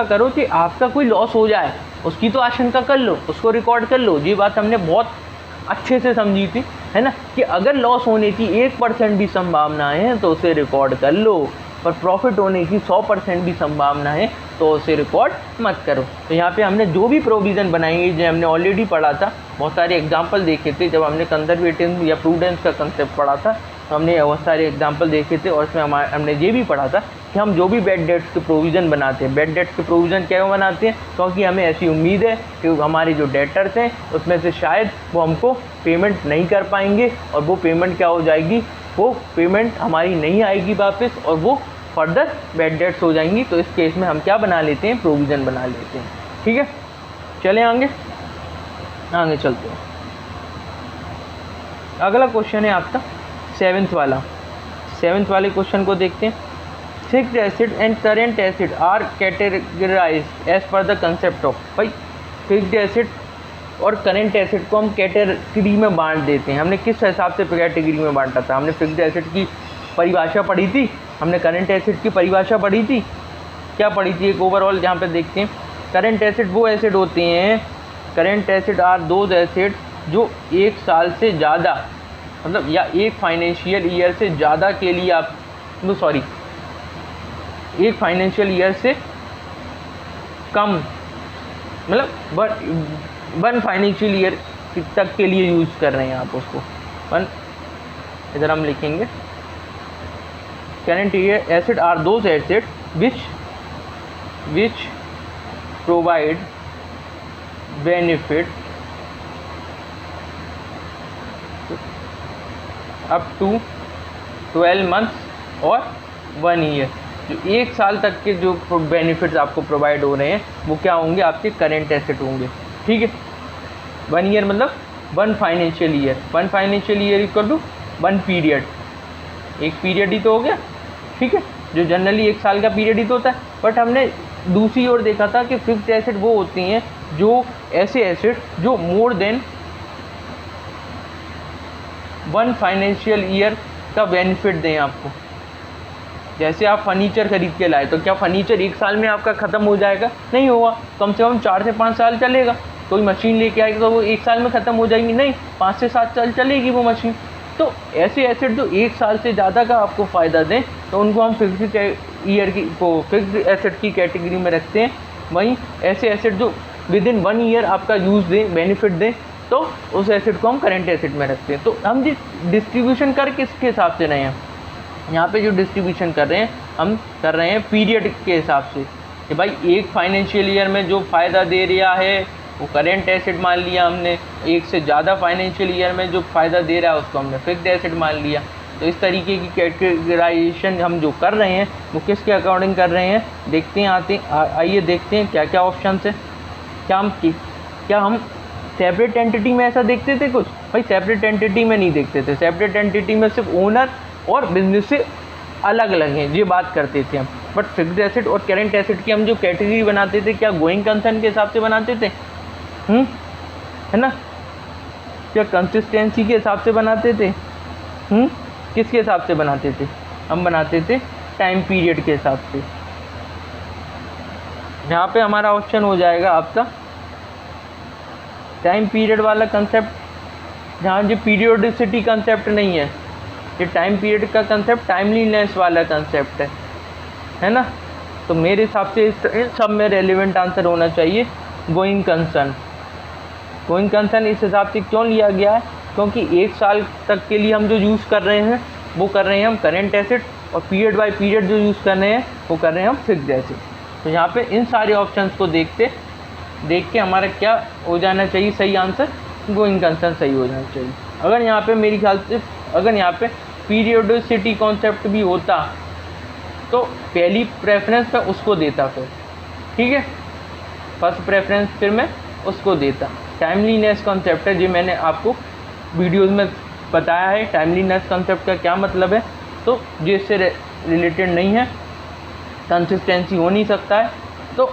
करो कि आपका कोई लॉस हो जाए, उसकी तो आशंका कर लो, उसको रिकॉर्ड कर लो। ये बात हमने बहुत अच्छे से समझी थी, है ना, कि अगर लॉस होने की 1% भी संभावना है तो उसे रिकॉर्ड कर लो, पर प्रॉफिट होने की 100% भी संभावना है तो उसे रिकॉर्ड मत करो। तो यहाँ पे हमने जो भी प्रोविज़न बनाएंगे, जो हमने ऑलरेडी पढ़ा था, बहुत सारे एग्जांपल देखे थे जब हमने कंजर्वेटिव या प्रूडेंस का कंसेप्ट पढ़ा था, तो हमने बहुत सारे एग्जांपल देखे थे। और इसमें हमने ये भी पढ़ा था कि हम जो भी बैड डेट्स के प्रोविज़न बनाते हैं, बैड डेट्स के प्रोविज़न क्यों बनाते हैं? क्योंकि हमें ऐसी उम्मीद है कि हमारे जो डेटर्स हैं उसमें से शायद वो हमको पेमेंट नहीं कर पाएंगे, और वो पेमेंट क्या हो जाएगी, वो पेमेंट हमारी नहीं आएगी वापस, और वो फर्दर बैड डेट्स हो जाएंगी। तो इस केस में हम क्या बना लेते हैं? प्रोविज़न बना लेते हैं। ठीक है, चलें आगे चलते हैं। अगला क्वेश्चन है आपका सेवेंथ वाले क्वेश्चन को देखते हैं। Fixed asset and current asset are categorised as per the concept of. भाई फिक्स्ड एसेट और करेंट एसेट को हम कैटेगरी में बांट देते हैं। हमने किस हिसाब से कैटेगरी में बांटा था? हमने फिक्स्ड एसेट की परिभाषा पढ़ी थी, हमने करेंट एसेट की परिभाषा पढ़ी थी, क्या पढ़ी थी? एक ओवरऑल यहाँ पे देखते हैं। करेंट एसेट वो एसेट होते हैं, current asset are those asset जो एक साल से ज़्यादा या एक फाइनेंशियल ईयर से ज़्यादा के लिए एक फाइनेंशियल ईयर से कम, वन फाइनेंशियल ईयर तक के लिए यूज़ कर रहे हैं आप उसको। इधर हम लिखेंगे current year asset are those assets which provide benefit up to 12 months और 1 year। जो एक साल तक के जो बेनिफिट्स आपको प्रोवाइड हो रहे हैं वो क्या होंगे? आपके करेंट एसेट होंगे। ठीक है, 1 ईयर मतलब 1 financial year, 1 financial year equal to 1 period, एक पीरियड ही तो हो गया। ठीक है, जो जनरली एक साल का पीरियड ही तो होता है। बट हमने दूसरी ओर देखा था कि फिक्स्ड एसेट वो होती हैं जो ऐसे एसेट जो मोर देन 1 फाइनेंशियल ईयर का बेनिफिट दें आपको। जैसे आप फर्नीचर खरीद के लाए, तो क्या फर्नीचर एक साल में आपका ख़त्म हो जाएगा? नहीं होगा, कम से कम 4 से 5 साल चलेगा। कोई मशीन लेके आएगी तो वो एक साल में ख़त्म हो जाएगी? नहीं, 5 से 7 साल चलेगी वो मशीन। तो ऐसे एसेट जो एक साल से ज़्यादा का आपको फ़ायदा दें तो उनको हम फिक्स्ड एसेट की कैटेगरी में रखते हैं। वहीं ऐसे एसेट जो विद इन 1 ईयर आपका यूज़ दें, बेनिफिट दें, तो उस एसेट को हम करेंट एसेट में रखते हैं। तो हम जिस डिस्ट्रीब्यूशन कर किसके हिसाब से रहे हैं, यहाँ पे जो डिस्ट्रीब्यूशन कर रहे हैं हम कर रहे हैं पीरियड के हिसाब से कि भाई एक फाइनेंशियल ईयर में जो फ़ायदा दे रहा है वो करेंट एसेट मान लिया हमने, एक से ज़्यादा फाइनेंशियल ईयर में जो फ़ायदा दे रहा है उसको हमने फिक्स्ड एसेट मान लिया। तो इस तरीके की कैटेगराइजेशन हम जो कर रहे हैं वो किसके अकॉर्डिंग कर रहे हैं? देखते हैं, आइए देखते हैं क्या क्या ऑप्शन है। क्या हम सेपरेट एंटिटी में ऐसा देखते थे कुछ? भाई सेपरेट एंटिटी में नहीं देखते थे। सेपरेट एंटिटी में सिर्फ ओनर और बिजनेस से अलग अलग हैं ये बात करते थे हम। बट फिक्स्ड एसेट और करेंट एसेट की हम जो कैटेगरी बनाते थे, क्या गोइंग कंसर्न के हिसाब से बनाते थे? है ना? क्या कंसिस्टेंसी के हिसाब से बनाते थे? किसके हिसाब से बनाते थे? हम बनाते थे टाइम पीरियड के हिसाब से। यहाँ पे हमारा ऑप्शन हो जाएगा आपका टाइम पीरियड वाला कंसेप्ट, जहाँ जो पीरियोडिसिटी कंसेप्ट नहीं है, ये टाइम पीरियड का कंसेप्ट टाइमलीनेस वाला कंसेप्ट है ना? तो मेरे हिसाब से इन सब में रेलिवेंट आंसर होना चाहिए गोइंग कंसर्न। गोइंग कंसर्न इस हिसाब से क्यों लिया गया है? क्योंकि 1 साल तक के लिए हम जो यूज़ कर रहे हैं वो कर रहे हैं हम करेंट एसेट, और पीरियड बाय पीरियड जो यूज़ कर रहे हैं वो कर रहे हैं हम फिक्स्ड एसेट। तो यहाँ पे इन सारे ऑप्शंस को देख के हमारा क्या हो जाना चाहिए सही आंसर? गोइंग कंसर्न सही हो जाना चाहिए। अगर यहाँ पे मेरे ख्याल से अगर यहाँ पे पीरियोडिसिटी कॉन्सेप्ट भी होता तो पहली प्रेफरेंस मैं उसको देता फिर, ठीक है, फर्स्ट प्रेफरेंस फिर मैं उसको देता। टाइमलीनेस कॉन्सेप्ट है, जो मैंने आपको वीडियोस में बताया है टाइमलीनेस कॉन्सेप्ट का क्या मतलब है। तो जिससे रिलेटेड नहीं है, कंसिस्टेंसी हो नहीं सकता है। तो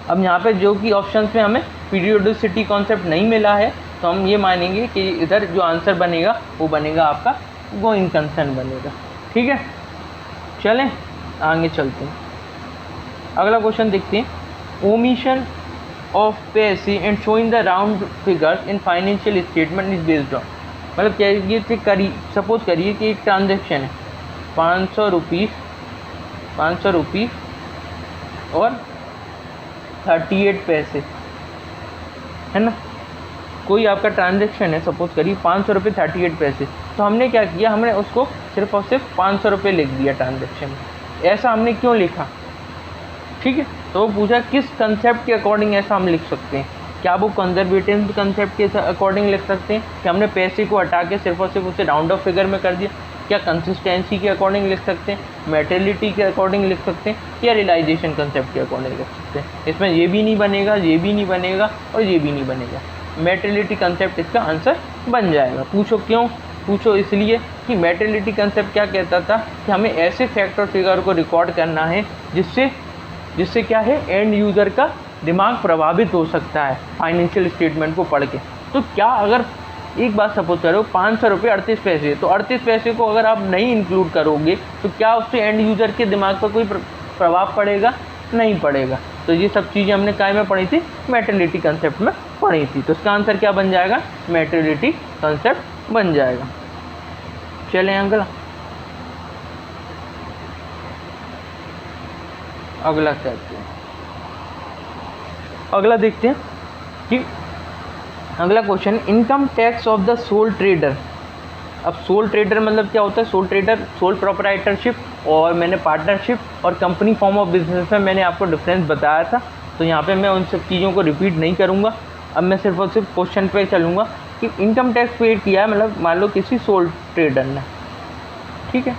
अब यहाँ पे जो कि ऑप्शंस में हमें पीरियोडिसिटी कॉन्सेप्ट नहीं मिला है, तो हम ये मानेंगे कि इधर जो आंसर बनेगा वो बनेगा आपका गोइंग कंसर्न बनेगा, ठीक है। चलें आगे चलते हैं, अगला क्वेश्चन देखते हैं। ओमिशन ऑफ पैसे and showing the round figures in financial statement is based on, मतलब क्या ये सपोज करिए कि एक ट्रांजेक्शन है 500 रुपीज़ और 38 पैसे, है ना। कोई आपका ट्रांजेक्शन है, सपोज करिए 500 रुपये 38 पैसे। तो हमने क्या किया, हमने उसको सिर्फ और सिर्फ 500 रुपये लिख दिया ट्रांजेक्शन में। ऐसा हमने क्यों लिखा, ठीक है। तो वो पूछा किस कंसेप्ट के अकॉर्डिंग ऐसा हम लिख सकते हैं। क्या वो कंजर्वेटिव कंसेप्ट के अकॉर्डिंग लिख सकते हैं कि हमने पैसे को हटा के सिर्फ और सिर्फ उसे राउंड ऑफ फिगर में कर दिया। क्या कंसिस्टेंसी के अकॉर्डिंग लिख सकते हैं, मेटेरियलिटी के अकॉर्डिंग लिख सकते हैं, या रियलाइजेशन कंसेप्ट के अकॉर्डिंग लिख सकते हैं। इसमें ये भी नहीं बनेगा, ये भी नहीं बनेगा और ये भी नहीं बनेगा। मेटेरियलिटी कंसेप्ट इसका आंसर बन जाएगा। पूछो क्यों? पूछो इसलिए कि मेटेरियलिटी कंसेप्ट क्या कहता था कि हमें ऐसे फैक्ट और फिगर को रिकॉर्ड करना है जिससे क्या है, एंड यूज़र का दिमाग प्रभावित हो सकता है फाइनेंशियल स्टेटमेंट को पढ़ के। तो क्या अगर एक बात सपोज करो 500 रुपये 38 पैसे, तो 38 पैसे को अगर आप नहीं इंक्लूड करोगे तो क्या उससे एंड यूज़र के दिमाग पर कोई प्रभाव पड़ेगा? नहीं पड़ेगा। तो ये सब चीज़ें हमने काय में पढ़ी थी, मेटेरियलिटी कंसेप्ट में पढ़ी थी। तो इसका आंसर क्या बन जाएगा? मेटेरियलिटी कंसेप्ट बन जाएगा। चलें अगला कहते हैं, अगला देखते हैं कि अगला question, income tax of the soul trader. अब सोल ट्रेडर मतलब क्या होता है? सोल ट्रेडर, सोल प्रोप्राइटरशिप और मैंने पार्टनरशिप और कंपनी फॉर्म ऑफ बिजनेस में मैंने आपको डिफरेंस बताया था। तो यहाँ पे मैं उन सब चीज़ों को रिपीट नहीं करूँगा। अब मैं सिर्फ और सिर्फ क्वेश्चन पे चलूँगा कि इनकम टैक्स पेड किया है, मतलब मान लो किसी सोल ट्रेडर ने, ठीक है।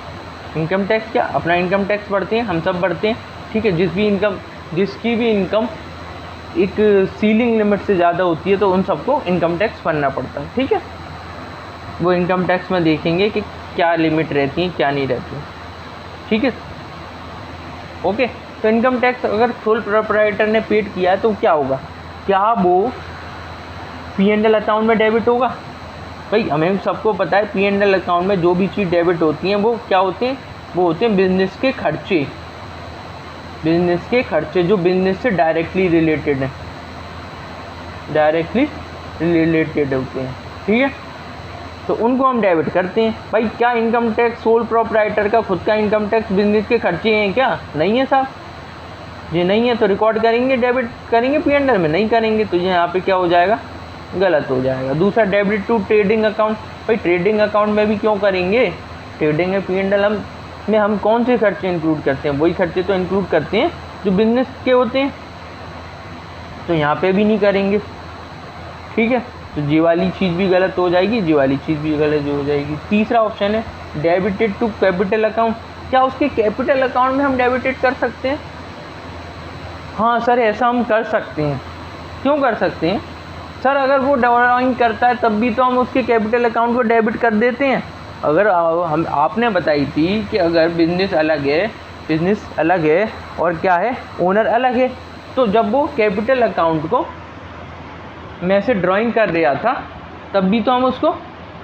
इनकम टैक्स क्या, अपना इनकम टैक्स भरते हैं, हम सब भरते हैं, ठीक है। जिसकी भी इनकम एक सीलिंग लिमिट से ज़्यादा होती है तो उन सबको इनकम टैक्स भरना पड़ता है, ठीक है। वो इनकम टैक्स में देखेंगे कि क्या लिमिट रहती है क्या नहीं रहती, ठीक है, ओके। तो इनकम टैक्स अगर सोल प्रोप्राइटर ने पेड किया है तो क्या होगा? क्या वो P&L अकाउंट में डेबिट होगा? भाई हमें सबको पता है P&L अकाउंट में जो भी चीज़ डेबिट होती हैं वो क्या होते हैं? वो होते हैं बिजनेस के खर्चे, जो बिजनेस से डायरेक्टली रिलेटेड होते हैं, ठीक है। तो उनको हम डेबिट करते हैं। भाई क्या इनकम टैक्स सोल प्रोप्राइटर का खुद का इनकम टैक्स बिजनेस के खर्चे हैं क्या? नहीं है साहब, ये नहीं है। तो रिकॉर्ड करेंगे, डेबिट करेंगे P&L में? नहीं करेंगे। तो यहाँ पे क्या हो जाएगा? गलत हो जाएगा। दूसरा, डेबिट टू ट्रेडिंग अकाउंट। भाई ट्रेडिंग अकाउंट में भी क्यों करेंगे? ट्रेडिंग में P&L में हम कौन से खर्चे इंक्लूड करते हैं? वही खर्चे तो इंक्लूड करते हैं जो बिजनेस के होते हैं। तो यहाँ पे भी नहीं करेंगे, ठीक है। तो ये वाली चीज़ भी गलत हो जाएगी, ये वाली चीज़ भी गलत हो जाएगी। तीसरा ऑप्शन है डेबिटेड टू कैपिटल अकाउंट। क्या उसके कैपिटल अकाउंट में हम डेबिटेड कर सकते हैं? हाँ सर, ऐसा हम कर सकते हैं, क्यों कर सकते हैं सर? अगर वो ड्राइंग करता है तब भी तो हम उसके कैपिटल अकाउंट को डेबिट कर देते हैं। अगर हम आपने बताई थी कि अगर बिजनेस अलग है और क्या है, ओनर अलग है, तो जब वो कैपिटल अकाउंट को में से ड्राइंग कर रहा था तब भी तो हम उसको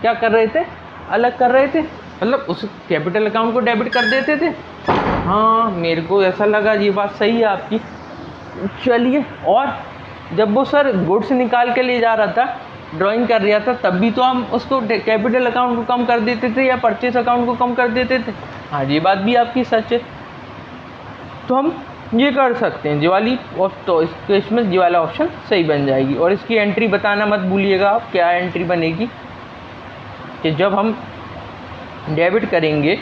क्या कर रहे थे, अलग कर रहे थे, मतलब उस कैपिटल अकाउंट को डेबिट कर देते थे। हाँ, मेरे को ऐसा लगा, ये बात सही है आपकी। चलिए, और जब वो सर गुड्स निकाल के ले जा रहा था, ड्राइंग कर रहा था, तब भी तो हम उसको कैपिटल अकाउंट को कम कर देते थे या परचेस अकाउंट को कम कर देते थे। हाँ, ये बात भी आपकी सच है। तो हम ये कर सकते हैं, जीवाली, तो इस केस में जी वाला ऑप्शन सही बन जाएगी। और इसकी एंट्री बताना मत भूलिएगा आप, क्या एंट्री बनेगी कि जब हम डेबिट करेंगे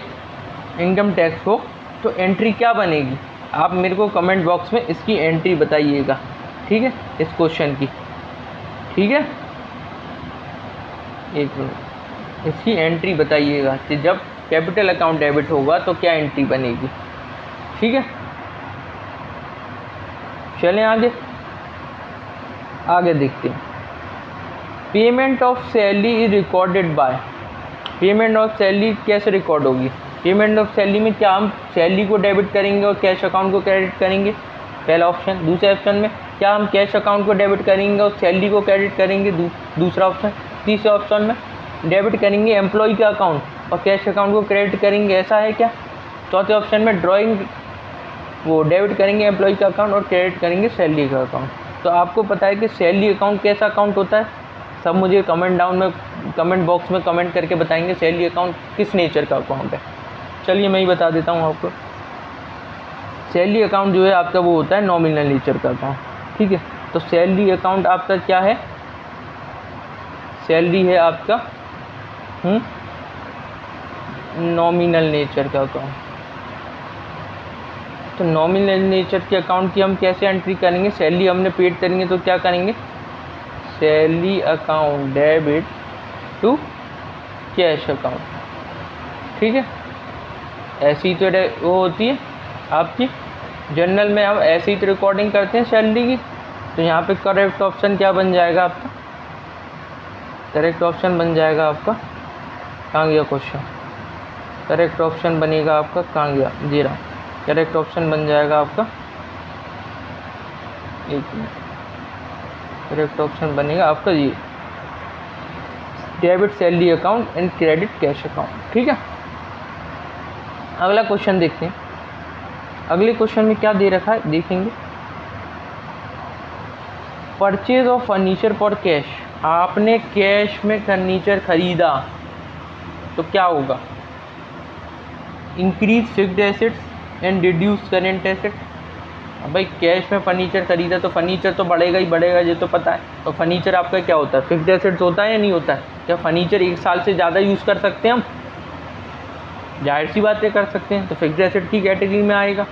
इनकम टैक्स को तो एंट्री क्या बनेगी, आप मेरे को कमेंट बॉक्स में इसकी एंट्री बताइएगा, ठीक है, इस क्वेश्चन की। ठीक है, एक मिनट, इसकी एंट्री बताइएगा कि जब कैपिटल अकाउंट डेबिट होगा तो क्या एंट्री बनेगी। ठीक है, चलें आगे देखते हैं। Payment of salary is recorded by, payment of salary कैसे रिकॉर्ड होगी? पेमेंट ऑफ सैलरी में क्या हम सैलरी को डेबिट करेंगे और कैश अकाउंट को क्रेडिट करेंगे, पहला ऑप्शन। दूसरे ऑप्शन में क्या हम कैश अकाउंट को डेबिट करेंगे और सैलरी को क्रेडिट करेंगे, दूसरा ऑप्शन। तीसरे ऑप्शन में डेबिट करेंगे एम्प्लॉय का अकाउंट और कैश अकाउंट को क्रेडिट करेंगे, ऐसा है क्या? चौथे ऑप्शन में वो डेबिट करेंगे एम्प्लॉय का अकाउंट और क्रेडिट करेंगे सैलरी का अकाउंट। तो आपको पता है कि सैलरी अकाउंट कैसा अकाउंट होता है? सब मुझे कमेंट बॉक्स में कमेंट करके बताएंगे सैलरी अकाउंट किस नेचर का अकाउंट है। चलिए मैं ही बता देता हूँ आपको। सैलरी अकाउंट जो है आपका वो होता है नॉमिनल नेचर का अकाउंट। ठीक है, तो सैलरी अकाउंट आपका क्या है? सैलरी है आपका नॉमिनल नेचर का अकाउंट। तो नॉमिनल नेचर के अकाउंट की हम कैसे एंट्री करेंगे? सैलरी हमने पेड करेंगे तो क्या करेंगे? Salary account debit to cash account. ठीक है, ऐसी तो वो होती है आपकी जनरल में, हम ऐसे ही तो रिकॉर्डिंग करते हैं सैलरी की। तो यहाँ पे करेक्ट ऑप्शन क्या बन जाएगा आपका? करेक्ट ऑप्शन बन जाएगा आपका, कहाँ गया क्वेश्चन? करेक्ट ऑप्शन बनेगा आपका, कहाँ गया? जी रहा, करेक्ट ऑप्शन बन जाएगा आपका, एक मिनट, करेक्ट ऑप्शन बनेगा आपका ये debit salary account and credit cash account. ठीक है, अगला क्वेश्चन देखते हैं। अगले क्वेश्चन में क्या दे रखा है देखेंगे। Purchase of furniture for cash, आपने कैश में फर्नीचर खरीदा तो क्या होगा? Increase fixed assets and reduce current asset. अब भाई कैश में फर्नीचर खरीदा तो फर्नीचर तो बढ़ेगा ही बढ़ेगा, ये तो पता है। तो फर्नीचर आपका क्या होता है? फिक्स्ड एसेट्स होता है या नहीं होता है? क्या फर्नीचर एक साल से ज़्यादा यूज़ कर सकते हैं हम? जाहिर सी बातें कर सकते हैं, तो फिक्स्ड एसेट की कैटेगरी में आएगा।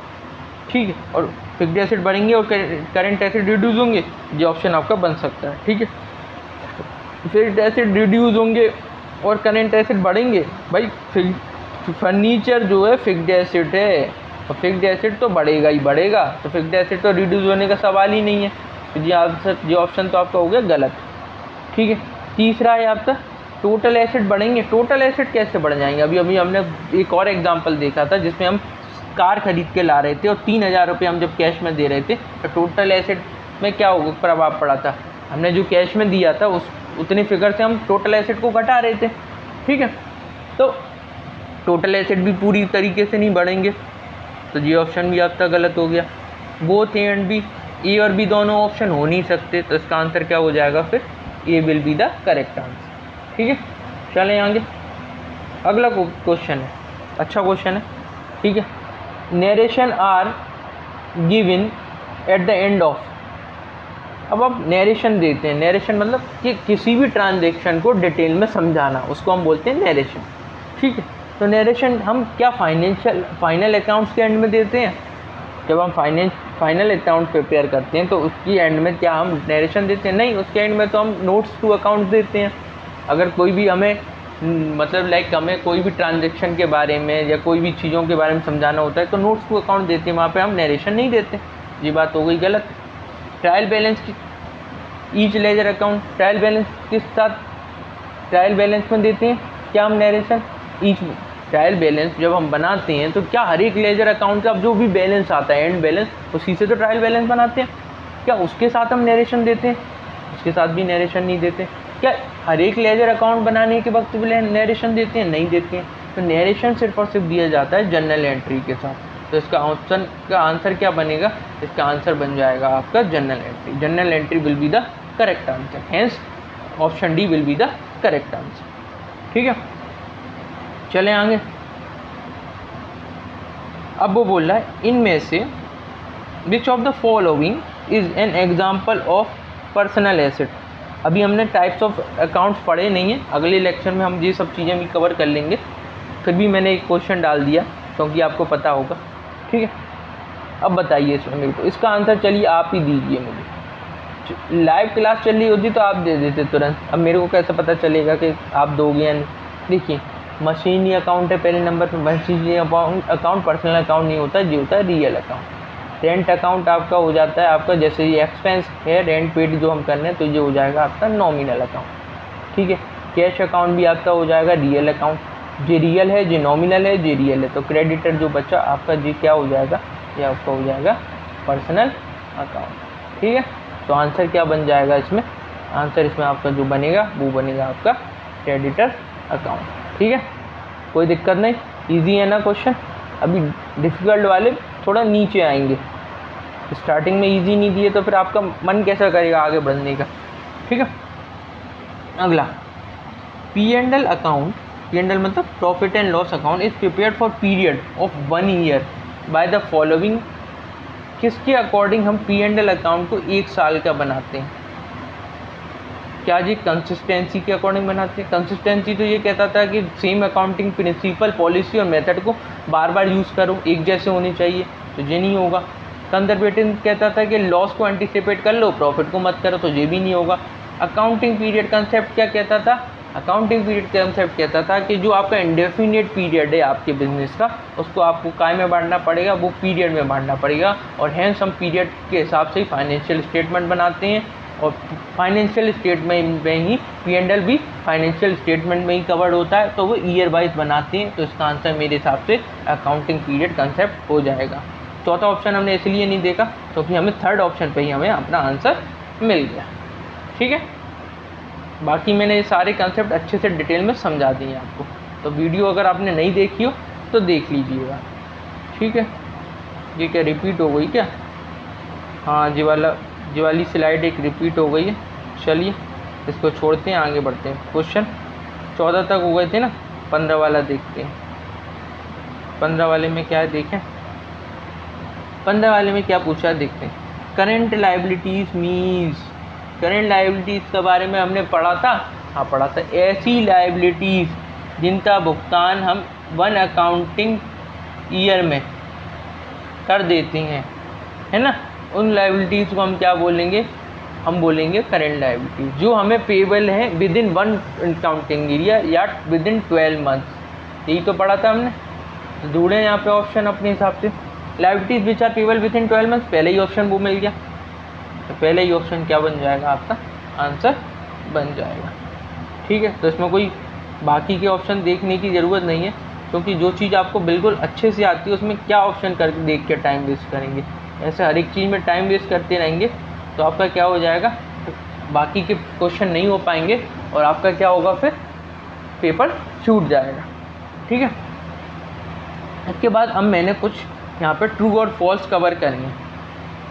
ठीक है, और फिक्स्ड एसेट बढ़ेंगे और करेंट एसेट रिड्यूस होंगे, ये ऑप्शन आपका बन सकता है। ठीक है, फिक्स्ड एसेट रिड्यूस होंगे और करेंट एसेट बढ़ेंगे। भाई फर्नीचर जो है फिक्स्ड एसेट है, और फिक्स्ड एसेट तो बढ़ेगा ही बढ़ेगा, तो फिक्स्ड एसेट तो रिड्यूस होने का सवाल ही नहीं है। तो ये ऑप्शन तो आपका हो गया गलत। ठीक है, तीसरा है आपका टोटल एसेट बढ़ेंगे। टोटल एसेट कैसे बढ़ जाएंगे? अभी हमने एक और एग्जांपल देखा था जिसमें हम कार खरीद के ला रहे थे और 3000 रुपये हम जब कैश में दे रहे थे, तो टोटल एसेट में क्या होगा प्रभाव पड़ा था? हमने जो कैश में दिया था उतनी फिगर से हम टोटल एसेट को घटा रहे थे। ठीक है, तो टोटल एसेट भी पूरी तरीके से नहीं बढ़ेंगे, तो ये ऑप्शन भी आपका गलत हो गया। बोथ ए एंड बी, ए और बी दोनों ऑप्शन हो नहीं सकते, तो इसका आंसर क्या हो जाएगा फिर? A will be the correct answer. ठीक है, चलें आगे। अगला क्वेश्चन है, अच्छा क्वेश्चन है। ठीक है, narration are given at the end of. अब आप नरेशन देते हैं, नरेशन मतलब कि किसी भी ट्रांजेक्शन को डिटेल में समझाना, उसको हम बोलते हैं नरेशन। ठीक है, तो नरेशन हम क्या फाइनल अकाउंट्स के एंड में देते हैं? जब हम फाइनल अकाउंट प्रिपेयर करते हैं तो उसकी एंड में क्या हम नरेशन देते हैं? नहीं, उसके एंड में तो हम नोट्स टू अकाउंट देते हैं। अगर कोई भी हमें मतलब हमें कोई भी ट्रांजेक्शन के बारे में या कोई भी चीज़ों के बारे में समझाना होता है तो नोट्स टू अकाउंट देते हैं, वहाँ पे हम नरेशन नहीं देते। ये बात हो गई गलत। ट्रायल बैलेंस की each ledger account trial balance के साथ ट्रायल बैलेंस में देते हैं क्या हम नरेशन। ईच ट्रायल बैलेंस जब हम बनाते हैं तो क्या हर एक लेजर अकाउंट का जो भी बैलेंस आता है एंड बैलेंस उसी से तो ट्रायल बैलेंस बनाते हैं, क्या उसके साथ हम नरेशन देते हैं? उसके साथ भी नरेशन नहीं देते। क्या हर एक लेजर अकाउंट बनाने के वक्त भी नरेशन देते हैं? नहीं देते हैं। तो नरेशन सिर्फ और सिर्फ दिया जाता है जनरल एंट्री के साथ। तो इसका ऑप्शन का आंसर क्या बनेगा? इसका आंसर बन जाएगा आपका general entry. General entry will be the correct answer, hence option D will be the correct answer. ठीक है, चले आगे। अब वो बोल रहा है इनमें से विच of the following is an example of personal asset. अभी हमने टाइप्स ऑफ अकाउंट्स पढ़े नहीं हैं, अगले लेक्चर में हम ये सब चीज़ें भी कवर कर लेंगे। फिर भी मैंने एक क्वेश्चन डाल दिया क्योंकि आपको पता होगा। ठीक है, अब बताइए इसमें मेरे को इसका आंसर। चलिए आप ही दीजिए मुझे। लाइव क्लास चल रही होती तो आप दे देते तुरंत, अब मेरे को कैसे पता चलेगा कि आप दोगे या नहीं। देखिए मशीनरी अकाउंट है पहले नंबर पर। मशीनरी अकाउंट पर्सनल अकाउंट नहीं होता, ये होता है रियल अकाउंट। रेंट अकाउंट आपका हो जाता है आपका, जैसे ये एक्सपेंस है रेंट पेड जो हम कर रहे हैं तो ये हो जाएगा आपका नॉमिनल अकाउंट। ठीक है, कैश अकाउंट भी आपका हो जाएगा रियल अकाउंट। जे रियल है, जे नॉमिनल है, जे रियल है। तो क्रेडिटर जो बचा आपका जी क्या हो जाएगा? ये आपका हो जाएगा पर्सनल अकाउंट। ठीक है, तो आंसर क्या बन जाएगा इसमें? आंसर इसमें आपका जो बनेगा वो बनेगा आपका क्रेडिटर अकाउंट। ठीक है, कोई दिक्कत नहीं, ईजी है ना क्वेश्चन। अभी डिफ़िकल्ट वाले थोड़ा नीचे आएंगे, स्टार्टिंग में इजी नहीं दिए तो फिर आपका मन कैसा करेगा आगे बढ़ने का। ठीक है, अगला P&L अकाउंट। P&L मतलब profit and loss account is prepared for period of 1 year by the following. किसके अकॉर्डिंग हम P&L अकाउंट को 1 साल का बनाते हैं? क्या जी कंसिस्टेंसी के अकॉर्डिंग बनाते हैं? कंसिस्टेंसी तो ये कहता था कि सेम अकाउंटिंग प्रिंसिपल, पॉलिसी और मेथड को बार बार यूज़ करो, एक जैसे होने चाहिए, तो ये नहीं होगा। कंजर्वेटिव कहता था कि लॉस को एंटिसिपेट कर लो, प्रॉफिट को मत करो, तो ये भी नहीं होगा। अकाउंटिंग पीरियड कंसेप्ट क्या कहता था? अकाउंटिंग पीरियड कंसेप्ट कहता था कि जो आपका इंडेफिनिट पीरियड है आपके बिजनेस का, उसको आपको काय में बांटना पड़ेगा? वो पीरियड में बांटना पड़ेगा। और हैंस हम पीरियड के हिसाब से ही फाइनेंशियल स्टेटमेंट बनाते हैं, और फाइनेंशियल स्टेटमेंट में ही P&L भी फाइनेंशियल स्टेटमेंट में ही कवर्ड होता है, तो वो ईयर वाइज बनाते हैं। तो इसका आंसर मेरे हिसाब से अकाउंटिंग पीरियड कंसेप्ट हो जाएगा। चौथा ऑप्शन हमने इसलिए नहीं देखा क्योंकि हमें थर्ड ऑप्शन पे ही हमें अपना आंसर मिल गया। ठीक है, बाकी मैंने ये सारे कंसेप्ट अच्छे से डिटेल में समझा दिए आपको, तो वीडियो अगर आपने नहीं देखी हो तो देख लीजिएगा। ठीक है, ये क्या रिपीट हो गई क्या? हाँ, ये वाली स्लाइड एक रिपीट हो गई है। चलिए इसको छोड़ते हैं, आगे बढ़ते हैं। क्वेश्चन 14 तक हो गए थे ना, 15 वाला देखते हैं। 15 वाले में क्या है देखें। 15 वाले में क्या पूछा है देखते हैं। Current liabilities means, current liabilities के बारे में हमने पढ़ा था। हाँ पढ़ा था। ऐसी लायबिलिटीज़ जिनका भुगतान हम 1 अकाउंटिंग ईयर में कर देते हैं, है ना, उन लायबिलिटीज़ को हम क्या बोलेंगे? हम बोलेंगे करेंट लायबिलिटीज़। जो हमें पेबल है विद इन 1 अकाउंटिंग ईयर या विद इन 12 मंथ्स, यही तो पढ़ा था हमने। तो ढूंढे यहाँ पे ऑप्शन अपने हिसाब से। Liabilities which are payable within 12 months, पहले ही ऑप्शन वो मिल गया, तो पहले ही ऑप्शन क्या बन जाएगा? आपका आंसर बन जाएगा। ठीक है, तो इसमें कोई बाकी के ऑप्शन देखने की ज़रूरत नहीं है, क्योंकि जो चीज़ आपको बिल्कुल अच्छे से आती है उसमें क्या ऑप्शन करके देख के टाइम वेस्ट करेंगे? ऐसे हर एक चीज़ में टाइम वेस्ट करते रहेंगे तो आपका क्या हो जाएगा? बाकी के क्वेश्चन नहीं हो पाएंगे और आपका क्या होगा? फिर पेपर छूट जाएगा। ठीक है, इसके बाद अब मैंने कुछ यहाँ पे ट्रू और फॉल्स कवर करेंगे।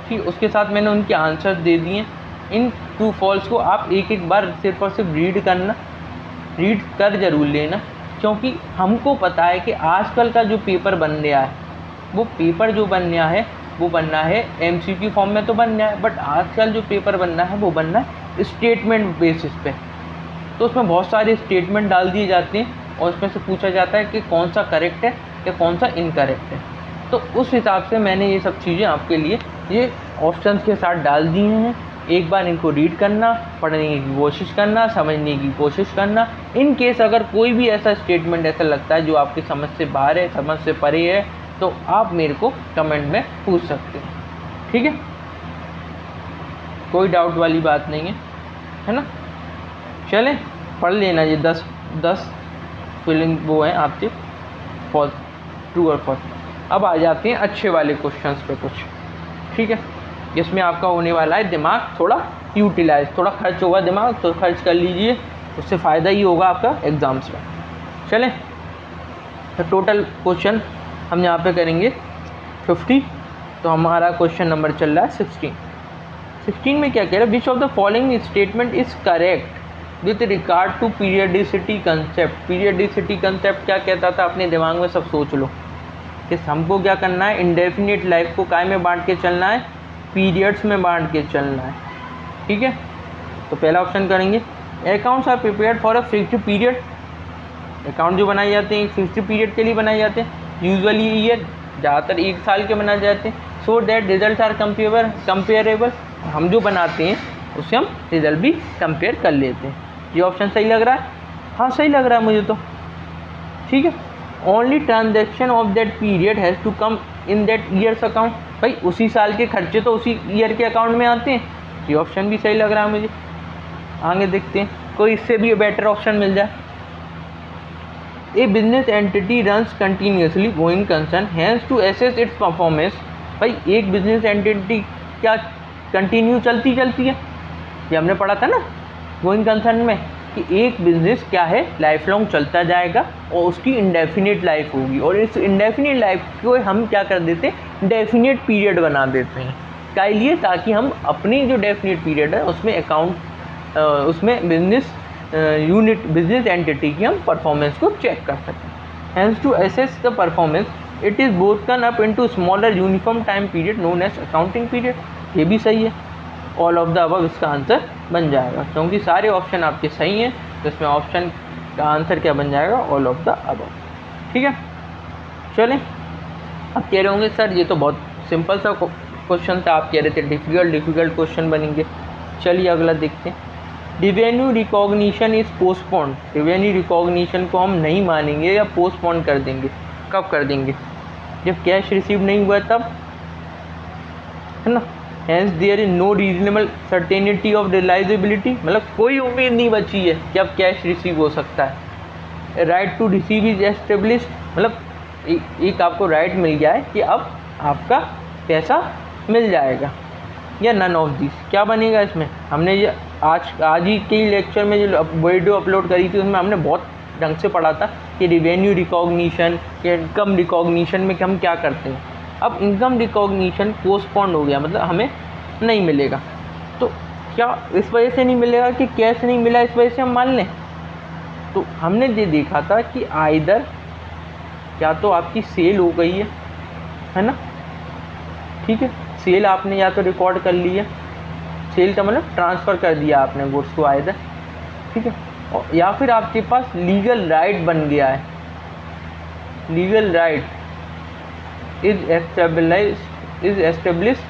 ठीक, उसके साथ मैंने उनके आंसर दे दिए। इन ट्रू फॉल्स को आप एक एक बार सिर्फ और सिर्फ रीड कर जरूर लेना, क्योंकि हमको पता है कि आजकल का जो पेपर बन रहा है, वो पेपर जो बन रहा है वो बनना है MCQ फॉर्म में तो बनना है, बट आजकल जो पेपर बनना है वो बनना है स्टेटमेंट बेसिस पे। तो उसमें बहुत सारे स्टेटमेंट डाल दिए जाते हैं और उसमें से पूछा जाता है कि कौन सा करेक्ट है या कौन सा इनकरेक्ट है। तो उस हिसाब से मैंने ये सब चीज़ें आपके लिए ये ऑप्शंस के साथ डाल दिए हैं। एक बार इनको रीड करना, पढ़ने की कोशिश करना, समझने की कोशिश करना। इन केस अगर कोई भी ऐसा स्टेटमेंट ऐसा लगता है जो आपकी समझ से बाहर है, समझ से परे है, तो आप मेरे को कमेंट में पूछ सकते हैं। ठीक है, कोई डाउट वाली बात नहीं है। है ना। चलें पढ़ लेना ये 10 फिलिंग वो हैं आपके फॉल्स, ट्रू और फॉल्स। अब आ जाते हैं अच्छे वाले क्वेश्चंस पे कुछ, ठीक है, जिसमें आपका होने वाला है दिमाग थोड़ा यूटिलाइज, थोड़ा खर्च होगा दिमाग, तो खर्च कर लीजिए, उससे फ़ायदा ही होगा आपका एग्ज़ाम्स में। चलें तो टोटल क्वेश्चन हम यहाँ पे करेंगे 50, तो हमारा क्वेश्चन नंबर चल रहा है 16 में क्या कह रहा है, which of the following statement is correct with regard to periodicity concept. Periodicity concept क्या कहता था अपने दिमाग में सब सोच लो कि हमको क्या करना है, इंडेफिनिट लाइफ को काय में बांट के चलना है, पीरियड्स में बांट के चलना है, ठीक है। तो पहला ऑप्शन करेंगे, accounts are prepared for a fixed period. Account जो बनाए जाते हैं एक फिक्स्ड पीरियड के लिए बनाए जाते हैं, यूजुअली ईयर, ज़्यादातर 1 साल के बनाए जाते हैं। So that result are comparable, हम जो बनाते हैं उससे हम रिजल्ट भी कंपेयर कर लेते हैं। ये ऑप्शन सही लग रहा है? हाँ सही लग रहा है मुझे तो, ठीक है। Only transaction of that period has to come in that year's account, भाई उसी साल के खर्चे तो उसी ईयर के अकाउंट में आते हैं, ये ऑप्शन भी सही लग रहा है मुझे। आगे देखते हैं कोई इससे भी बेटर ऑप्शन मिल जाए। A business entity runs continuously going concern has to assess its performance, भाई एक बिजनेस एंटिटी क्या कंटिन्यू चलती है, ये हमने पढ़ा था ना गोइंग कंसर्न में, कि एक बिजनेस क्या है लाइफ लॉन्ग चलता जाएगा और उसकी इंडेफिनिट लाइफ होगी, और इस इंडेफिनिट लाइफ को हम क्या कर देते हैं, डेफिनेट पीरियड बना देते हैं, क्या लिए, ताकि हम अपनी जो डेफिनेट पीरियड है उसमें अकाउंट उसमें बिजनेस यूनिट बिजनेस एंटिटी की हम परफॉर्मेंस को चेक कर सकें। Hence to assess the performance it is broken up into smaller uniform time period known as accounting period, ये भी सही है। ऑल ऑफ द अबव इसका आंसर बन जाएगा, क्योंकि सारे ऑप्शन आपके सही हैं, तो इसमें ऑप्शन का आंसर क्या बन जाएगा, ऑल ऑफ द अबव, ठीक है। चलें अब कह रहे होंगे सर ये तो बहुत सिंपल सा क्वेश्चन था, आप कह रहे थे डिफ़िकल्ट क्वेश्चन बनेंगे। चलिए अगला देखते हैं, revenue recognition is postponed. Revenue recognition को हम नहीं मानेंगे या पोस्टपोन कर देंगे, कब कर देंगे, जब कैश रिसीव नहीं हुआ तब, है ना। Hence there is no reasonable certainty of realisability, मतलब कोई उम्मीद नहीं बची है कि अब कैश रिसीव हो सकता है। Right to receive is established, मतलब एक आपको राइट मिल गया है कि अब आपका पैसा मिल जाएगा, या नन ऑफ दिस, क्या बनेगा इसमें। हमने ये आज ही के लेक्चर में जो वीडियो अपलोड करी थी उसमें हमने बहुत ढंग से पढ़ा था कि रिवेन्यू रिकॉग्निशन या इनकम रिकॉग्निशन में हम क्या करते हैं। अब इनकम रिकॉग्निशन पोस्टपोन्ड हो गया, मतलब हमें नहीं मिलेगा, तो क्या इस वजह से नहीं मिलेगा कि कैश नहीं मिला इस वजह से हम मान लें। तो हमने ये देखा था कि आइदर क्या तो आपकी सेल हो गई है ना, ठीक है, सेल आपने या तो रिकॉर्ड कर ली है, सेल का मतलब ट्रांसफ़र कर दिया आपने गुड्स को आइदर, ठीक है, और या फिर आपके पास लीगल राइट बन गया है, legal right is established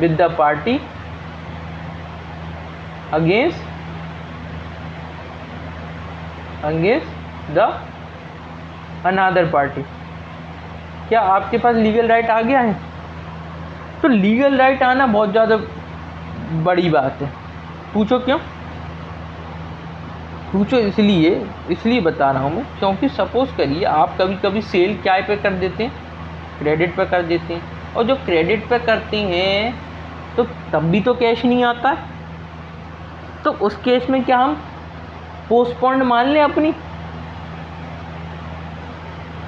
with the party against the another party। क्या आपके पास लीगल राइट आ गया है? तो लीगल राइट आना बहुत ज़्यादा बड़ी बात है। पूछो क्यों? पूछो इसलिए बता रहा हूँ मैं, क्योंकि सपोज़ करिए आप कभी कभी सेल क्या पे कर देते हैं, क्रेडिट पर कर देते हैं, और जो क्रेडिट पर करते हैं तो तब भी तो कैश नहीं आता है, तो उस केस में क्या हम पोस्टपोन्ड मान लें अपनी,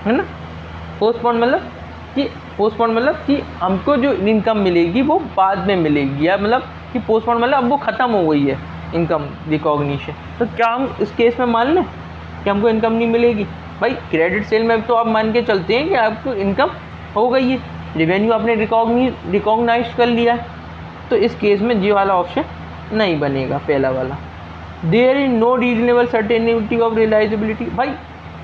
है ना। पोस्टपोन्ड मतलब कि हमको जो इनकम मिलेगी वो बाद में मिलेगी, या मतलब कि पोस्टपोन्ड मतलब अब वो ख़त्म हो गई है इनकम रिकॉग्निशन, तो क्या हम इस केस में मान लें कि हमको इनकम नहीं मिलेगी। भाई क्रेडिट सेल में तो आप मान के चलते हैं कि आपको इनकम हो गई है, रेवेन्यू आपने रिकॉग्नाइज कर लिया है, तो इस केस में ये वाला ऑप्शन नहीं बनेगा, पहला वाला। There is no reasonable certainty of realisability, भाई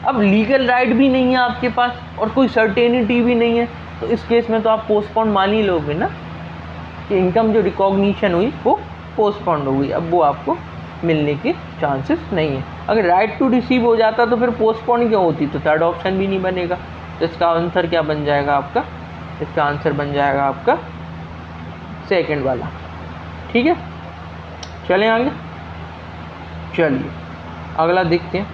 अब लीगल राइट भी नहीं है आपके पास और कोई सर्टेनिटी भी नहीं है, तो इस केस में तो आप पोस्टपोन मान ही लोगे ना कि इनकम जो रिकॉग्निशन हुई वो पोस्टपोन्ड हो गई, अब वो आपको मिलने के चांसेस नहीं है। अगर राइट टू रिसीव हो जाता तो फिर पोस्टपोन क्यों होती, तो थर्ड ऑप्शन भी नहीं बनेगा। तो इसका आंसर क्या बन जाएगा आपका, इसका आंसर बन जाएगा आपका सेकंड वाला, ठीक है। चलें आगे, चलिए अगला देखते हैं।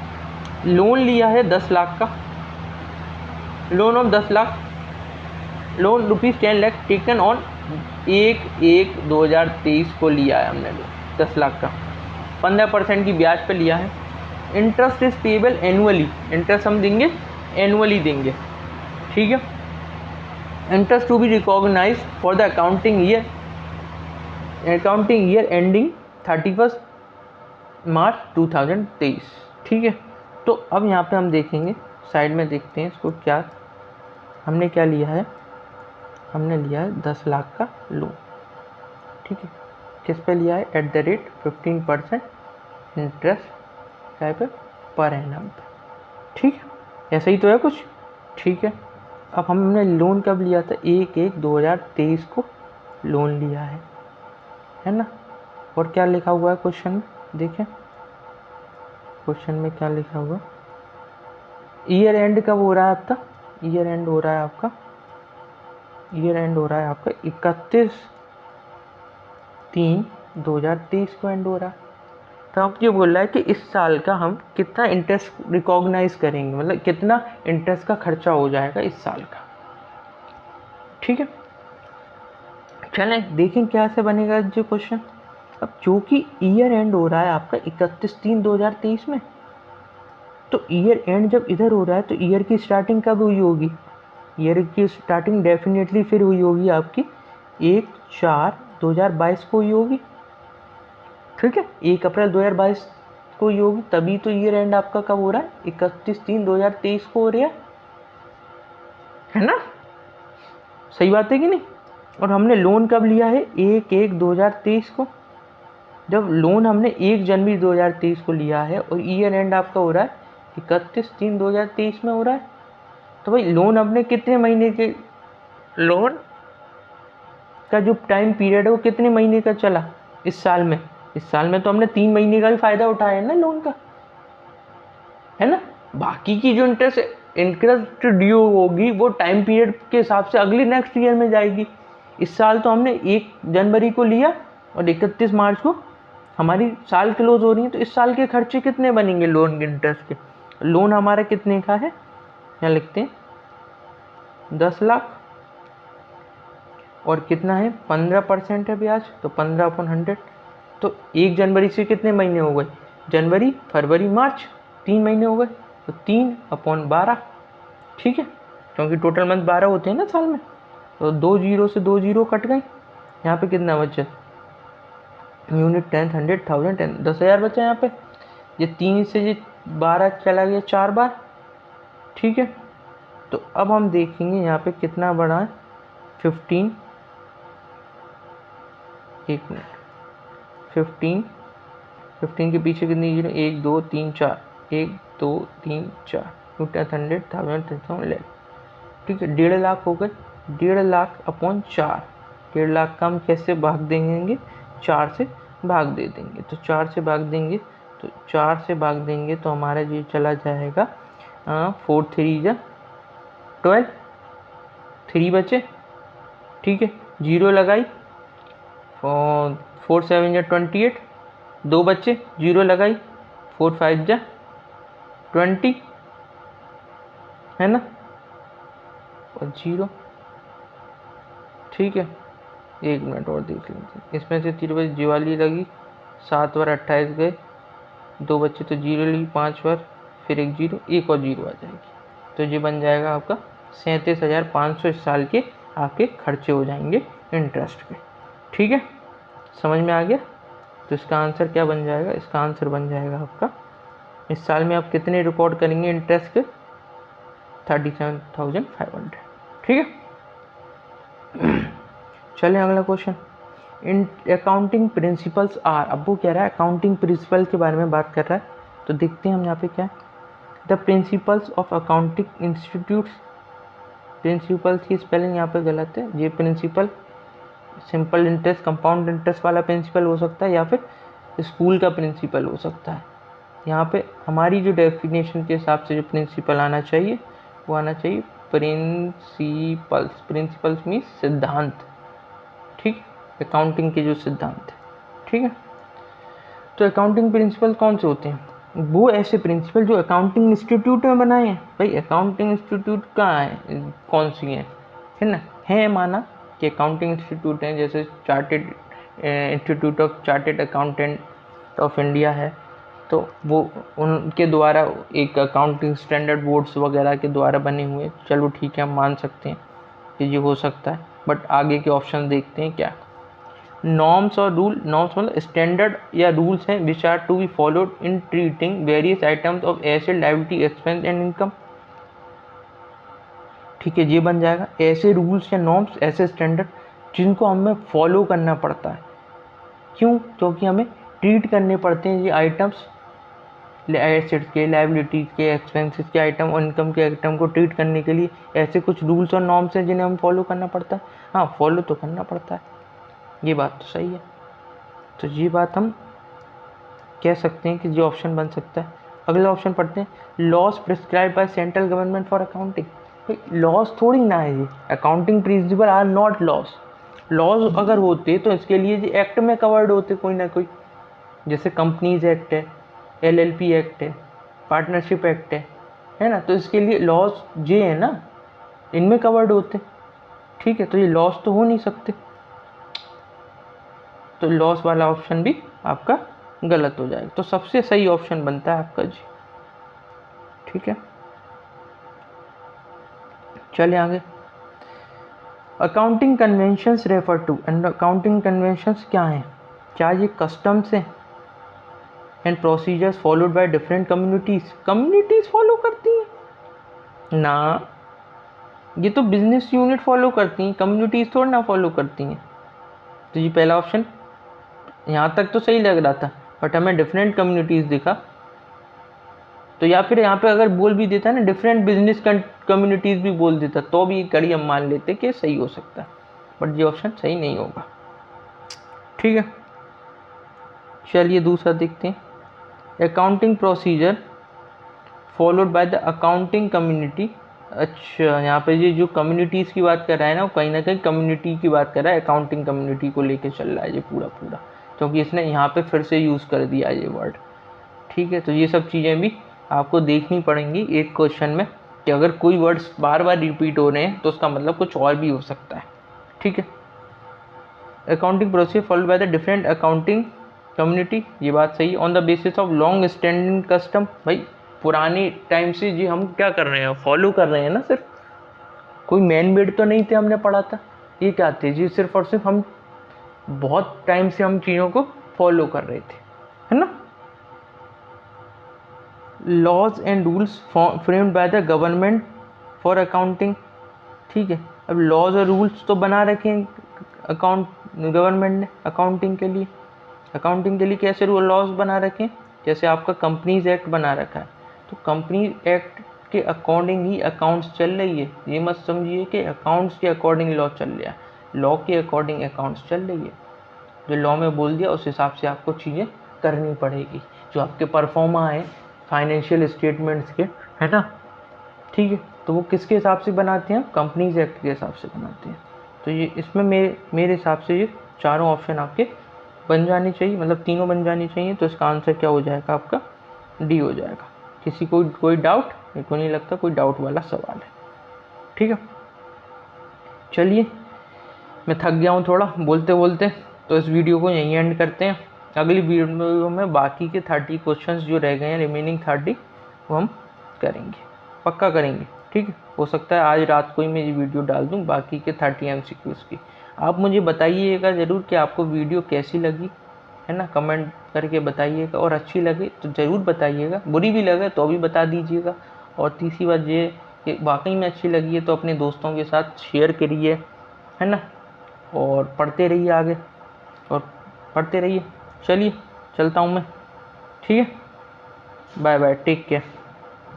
लोन लिया है 10 लाख का, loan of 10 lakh, loan ₹10 lakh taken on 1/1/2023 को लिया है हमने लोन 10 लाख का, 15% की ब्याज पे लिया है। Interest is payable annually, interest हम देंगे एनुअली देंगे, ठीक है। Interest to be recognise for the accounting year ending 31 March 2023, ठीक है। तो अब यहाँ पे हम देखेंगे, साइड में देखते हैं इसको, क्या हमने क्या लिया है, हमने लिया है 10 लाख का लोन, ठीक है। किस पे लिया है, एट द रेट 15% इंटरेस्ट क्या पे, पर एनम पे, ठीक है। ऐसा ही तो है कुछ, ठीक है। अब हमने लोन कब लिया था, 1/1/2023 को लोन लिया है ना। और क्या लिखा हुआ है क्वेश्चन में, देखें क्वेश्चन में क्या लिखा हुआ, ईयर एंड कब हो रहा है आपका, ईयर एंड हो रहा है आपका 31/3/2023 को एंड हो रहा है। तो अब ये बोल रहा है कि इस साल का हम कितना इंटरेस्ट रिकॉग्नाइज करेंगे, मतलब कितना इंटरेस्ट का खर्चा हो जाएगा इस साल का, ठीक है। चलें देखें क्या से बनेगा जो क्वेश्चन। अब जो कि ईयर एंड हो रहा है आपका 31/3/2023 में, तो ईयर एंड जब इधर हो रहा है तो ईयर की स्टार्टिंग कब हुई होगी, ईयर की स्टार्टिंग डेफिनेटली फिर हुई होगी आपकी 1/4/2022 को हुई होगी, ठीक है। 1 अप्रैल 2022 को हुई होगी, तभी तो ईयर एंड आपका कब हो रहा है, 31/3/2023 को हो रहा है ना, सही बात है कि नहीं। और हमने लोन कब लिया है, 1/1/2023 को, जब लोन हमने 1 जनवरी 2023 को लिया है और ईयर एंड आपका हो रहा है 31/3/2023 में हो रहा है। तो भाई लोन हमने कितने महीने के, लोन का जो टाइम पीरियड है वो कितने महीने का चला इस साल में, इस साल में तो हमने 3 महीने का भी फायदा उठाया है ना लोन का, है ना। बाकी की जो इंटरेस्ट ड्यू होगी वो टाइम पीरियड के हिसाब से अगली नेक्स्ट ईयर में जाएगी। इस साल तो हमने 1 जनवरी को लिया और 31 मार्च को हमारी साल क्लोज हो रही है, तो इस साल के खर्चे कितने बनेंगे लोन के इंटरेस्ट के। लोन हमारा कितने का है, यहाँ लिखते हैं 10 लाख, और कितना है 15% है ब्याज, तो 15/100, तो 1 जनवरी से कितने महीने हो गए, जनवरी फरवरी मार्च, 3 महीने हो गए, तो 3/12, ठीक है, क्योंकि टोटल मंथ 12 होते हैं ना साल में, तो 2 जीरो से 2 जीरो कट गए, यहाँ पे कितना बचे, यूनिट 10 100 1000 10 10,000 बचा यहाँ पे, ये 3 से ये 12 चला गया 4 बार, ठीक है। तो अब हम देखेंगे यहाँ पे कितना बढ़ा है, 15, एक मिनट, 15 के पीछे कितनी जीरो, 1 2 3 4, 1 2 3 4, न्यूटन 100 1000 ठीक है, 1.5 लाख हो गए, 1.5 लाख अपॉन 4, 1.5 लाख का हम कैसे भाग देंगे, 4 से भाग दे देंगे, तो 4 से भाग देंगे, तो 4 से भाग देंगे तो हमारा ये चला जाएगा 4 3 जा 12, 3 बचे, ठीक है, 0 लगाई, 4 7 जा 28, 2 बच्चे, 0 लगाई, 4 5 जा 20, है ना, और 0, ठीक है। 1 मिनट और देख लेते, इसमें से 3 बजे दिवाली लगी, 7 बार 28 गए, 2 बच्चे तो 0 ली, 5 बार, फिर एक 0, एक और 0 आ जाएगी, तो ये बन जाएगा आपका 37,500 इस साल के आपके खर्चे हो जाएंगे इंटरेस्ट पे, ठीक है, समझ में आ गया। तो इसका आंसर क्या बन जाएगा, इसका आंसर बन जाएगा आपका, इस साल में आप कितने रिकॉर्ड करेंगे इंटरेस्ट के, 37,500, ठीक है। चलें अगला question, in accounting principles are, अब वो कह रहा है अकाउंटिंग प्रिंसिपल के बारे में बात कर रहा है, तो देखते हैं हम यहाँ पे क्या है, the principles of accounting institutes, principles की स्पेलिंग यहाँ पे गलत है, ये principle simple interest compound interest वाला प्रिंसिपल हो सकता है या फिर स्कूल का प्रिंसिपल हो सकता है। यहाँ पे हमारी जो डेफिनेशन के हिसाब से जो प्रिंसिपल आना चाहिए वो आना चाहिए प्रिंसिपल्स, प्रिंसिपल्स मीन्स सिद्धांत, ठीक, अकाउंटिंग के जो सिद्धांत है, ठीक है। तो अकाउंटिंग प्रिंसिपल कौन से होते हैं? वो ऐसे प्रिंसिपल जो अकाउंटिंग इंस्टीट्यूट में बनाए हैं। भाई अकाउंटिंग इंस्टीट्यूट कहाँ है, कौन सी हैं, है ना? है माना कि अकाउंटिंग इंस्टीट्यूट हैं, जैसे chartered institute of chartered accountant of India है, तो वो उनके द्वारा एक अकाउंटिंग स्टैंडर्ड बोर्ड्स वगैरह के द्वारा बने हुए। चलो ठीक है, हम मान सकते हैं कि ये हो सकता है, बट आगे के ऑप्शन देखते हैं क्या। नॉर्म्स और रूल, नॉर्म्स मतलब स्टैंडर्ड या रूल्स हैं which are to be followed in treating various items of asset, liability, expense and income. ठीक है, ये बन जाएगा ऐसे रूल्स या नॉर्म्स, ऐसे स्टैंडर्ड जिनको हमें फॉलो करना पड़ता है। क्यों? क्योंकि हमें ट्रीट करने पड़ते हैं ये आइटम्स, एसेट्स के, लायबिलिटीज के, एक्सपेंसेस के आइटम और इनकम के आइटम को ट्रीट करने के लिए ऐसे कुछ रूल्स और नॉर्म्स हैं जिन्हें हम फॉलो करना पड़ता है। हाँ, फॉलो तो करना पड़ता है, ये बात तो सही है। तो ये बात हम कह सकते हैं कि ये ऑप्शन बन सकता है। अगला ऑप्शन पढ़ते हैं, laws prescribe by central government for accounting. भाई लॉज थोड़ी ना है ये, accounting principle are not laws. Laws अगर होते तो इसके लिए ये एक्ट में कवर्ड होते कोई ना कोई, जैसे कंपनीज एक्ट है, LLP एक्ट है, पार्टनरशिप एक्ट है ना? तो इसके लिए लॉज ये है ना, इनमें कवर्ड होते। ठीक है, तो ये लॉस तो हो नहीं सकते, तो लॉस वाला ऑप्शन भी आपका गलत हो जाएगा। तो सबसे सही ऑप्शन बनता है आपका जी। ठीक है, चलिए आगे। Accounting conventions refer to, and accounting conventions क्या हैं? क्या ये कस्टम्स हैं and procedures followed by different communities? Communities follow करती हैं ना, ये तो बिजनेस यूनिट फॉलो करती हैं, कम्युनिटीज थोड़ी ना फॉलो करती हैं। तो ये पहला ऑप्शन यहाँ तक तो सही लग रहा था, बट हमें डिफरेंट कम्युनिटीज़ दिखा। तो या फिर यहाँ पे अगर बोल भी देता है ना डिफरेंट बिजनेस कम्युनिटीज़ भी बोल देता, तो भी कड़ी हम मान लेते कि सही हो सकता है, बट ये ऑप्शन सही नहीं होगा। ठीक है, चलिए दूसरा देखते हैं, accounting procedure followed by the accounting community. अच्छा, यहाँ पे ये जो कम्युनिटीज़ की बात कर रहा है ना, वो कहीं ना कहीं कम्युनिटी की बात कर रहा है, अकाउंटिंग कम्युनिटी को लेके चल रहा है ये पूरा, क्योंकि इसने यहाँ पे फिर से यूज़ कर दिया ये वर्ड। ठीक है, तो ये सब चीज़ें भी आपको देखनी पड़ेंगी एक क्वेश्चन में, कि अगर कोई वर्ड्स बार बार रिपीट हो रहे हैं तो उसका मतलब कुछ और भी हो सकता है। ठीक है, accounting procedure followed by the different accounting community, ये बात सही। On the basis of long standing custom, भाई पुराने टाइम से जी हम क्या कर रहे हैं, फॉलो कर रहे हैं ना, सिर्फ कोई मैन मेड तो नहीं थे, हमने पढ़ा था। ये क्या थे जी, सिर्फ और सिर्फ हम बहुत टाइम से हम चीज़ों को फॉलो कर रहे थे, है ना। Laws and rules framed by the government for accounting. ठीक है, अब लॉज और रूल्स तो बना रखे हैं अकाउंट गवर्नमेंट ने अकाउंटिंग के लिए। अकाउंटिंग के लिए कैसे रूल लॉज बना रखे हैं? जैसे आपका कंपनीज एक्ट बना रखा है, तो कंपनी एक्ट के अकॉर्डिंग ही अकाउंट्स चल रही है। ये मत समझिए कि अकाउंट्स के अकॉर्डिंग लॉ चल रहा है, लॉ के अकॉर्डिंग अकाउंट्स चल रही है। जो लॉ में बोल दिया उस हिसाब से आपको चीज़ें करनी पड़ेगी। जो आपके परफॉर्मा है फाइनेंशियल स्टेटमेंट्स के, है ना, ठीक है, तो वो किसके हिसाब से बनाते हैं? कंपनीज एक्ट के हिसाब से बनाते हैं। तो ये इसमें मेरे हिसाब से ये चारों ऑप्शन आपके बन जाने चाहिए, मतलब तीनों बन जानी चाहिए। तो इसका आंसर क्या हो जाएगा आपका? डी हो जाएगा। किसी को कोई डाउट? मेरे को नहीं लगता कोई डाउट वाला सवाल है। ठीक है, चलिए मैं थक गया हूँ थोड़ा बोलते बोलते, तो इस वीडियो को यहीं एंड करते हैं। अगली वीडियो में बाकी के 30 क्वेश्चंस जो रह गए हैं, रिमेनिंग 30, वो हम करेंगे, पक्का करेंगे। ठीक है, हो सकता है आज रात को ही मैं ये वीडियो डाल दूँ बाकी के 30 MCQs की। आप मुझे बताइएगा ज़रूर कि आपको वीडियो कैसी लगी, है ना, कमेंट करके बताइएगा। और अच्छी लगे तो ज़रूर बताइएगा, बुरी भी लगे तो भी बता दीजिएगा। और तीसरी बात ये कि वाकई में अच्छी लगी है तो अपने दोस्तों के साथ शेयर करिए, है ना, और पढ़ते रहिए आगे, और पढ़ते रहिए। चलिए चलता हूँ मैं, ठीक है, बाय बाय, टेक केयर।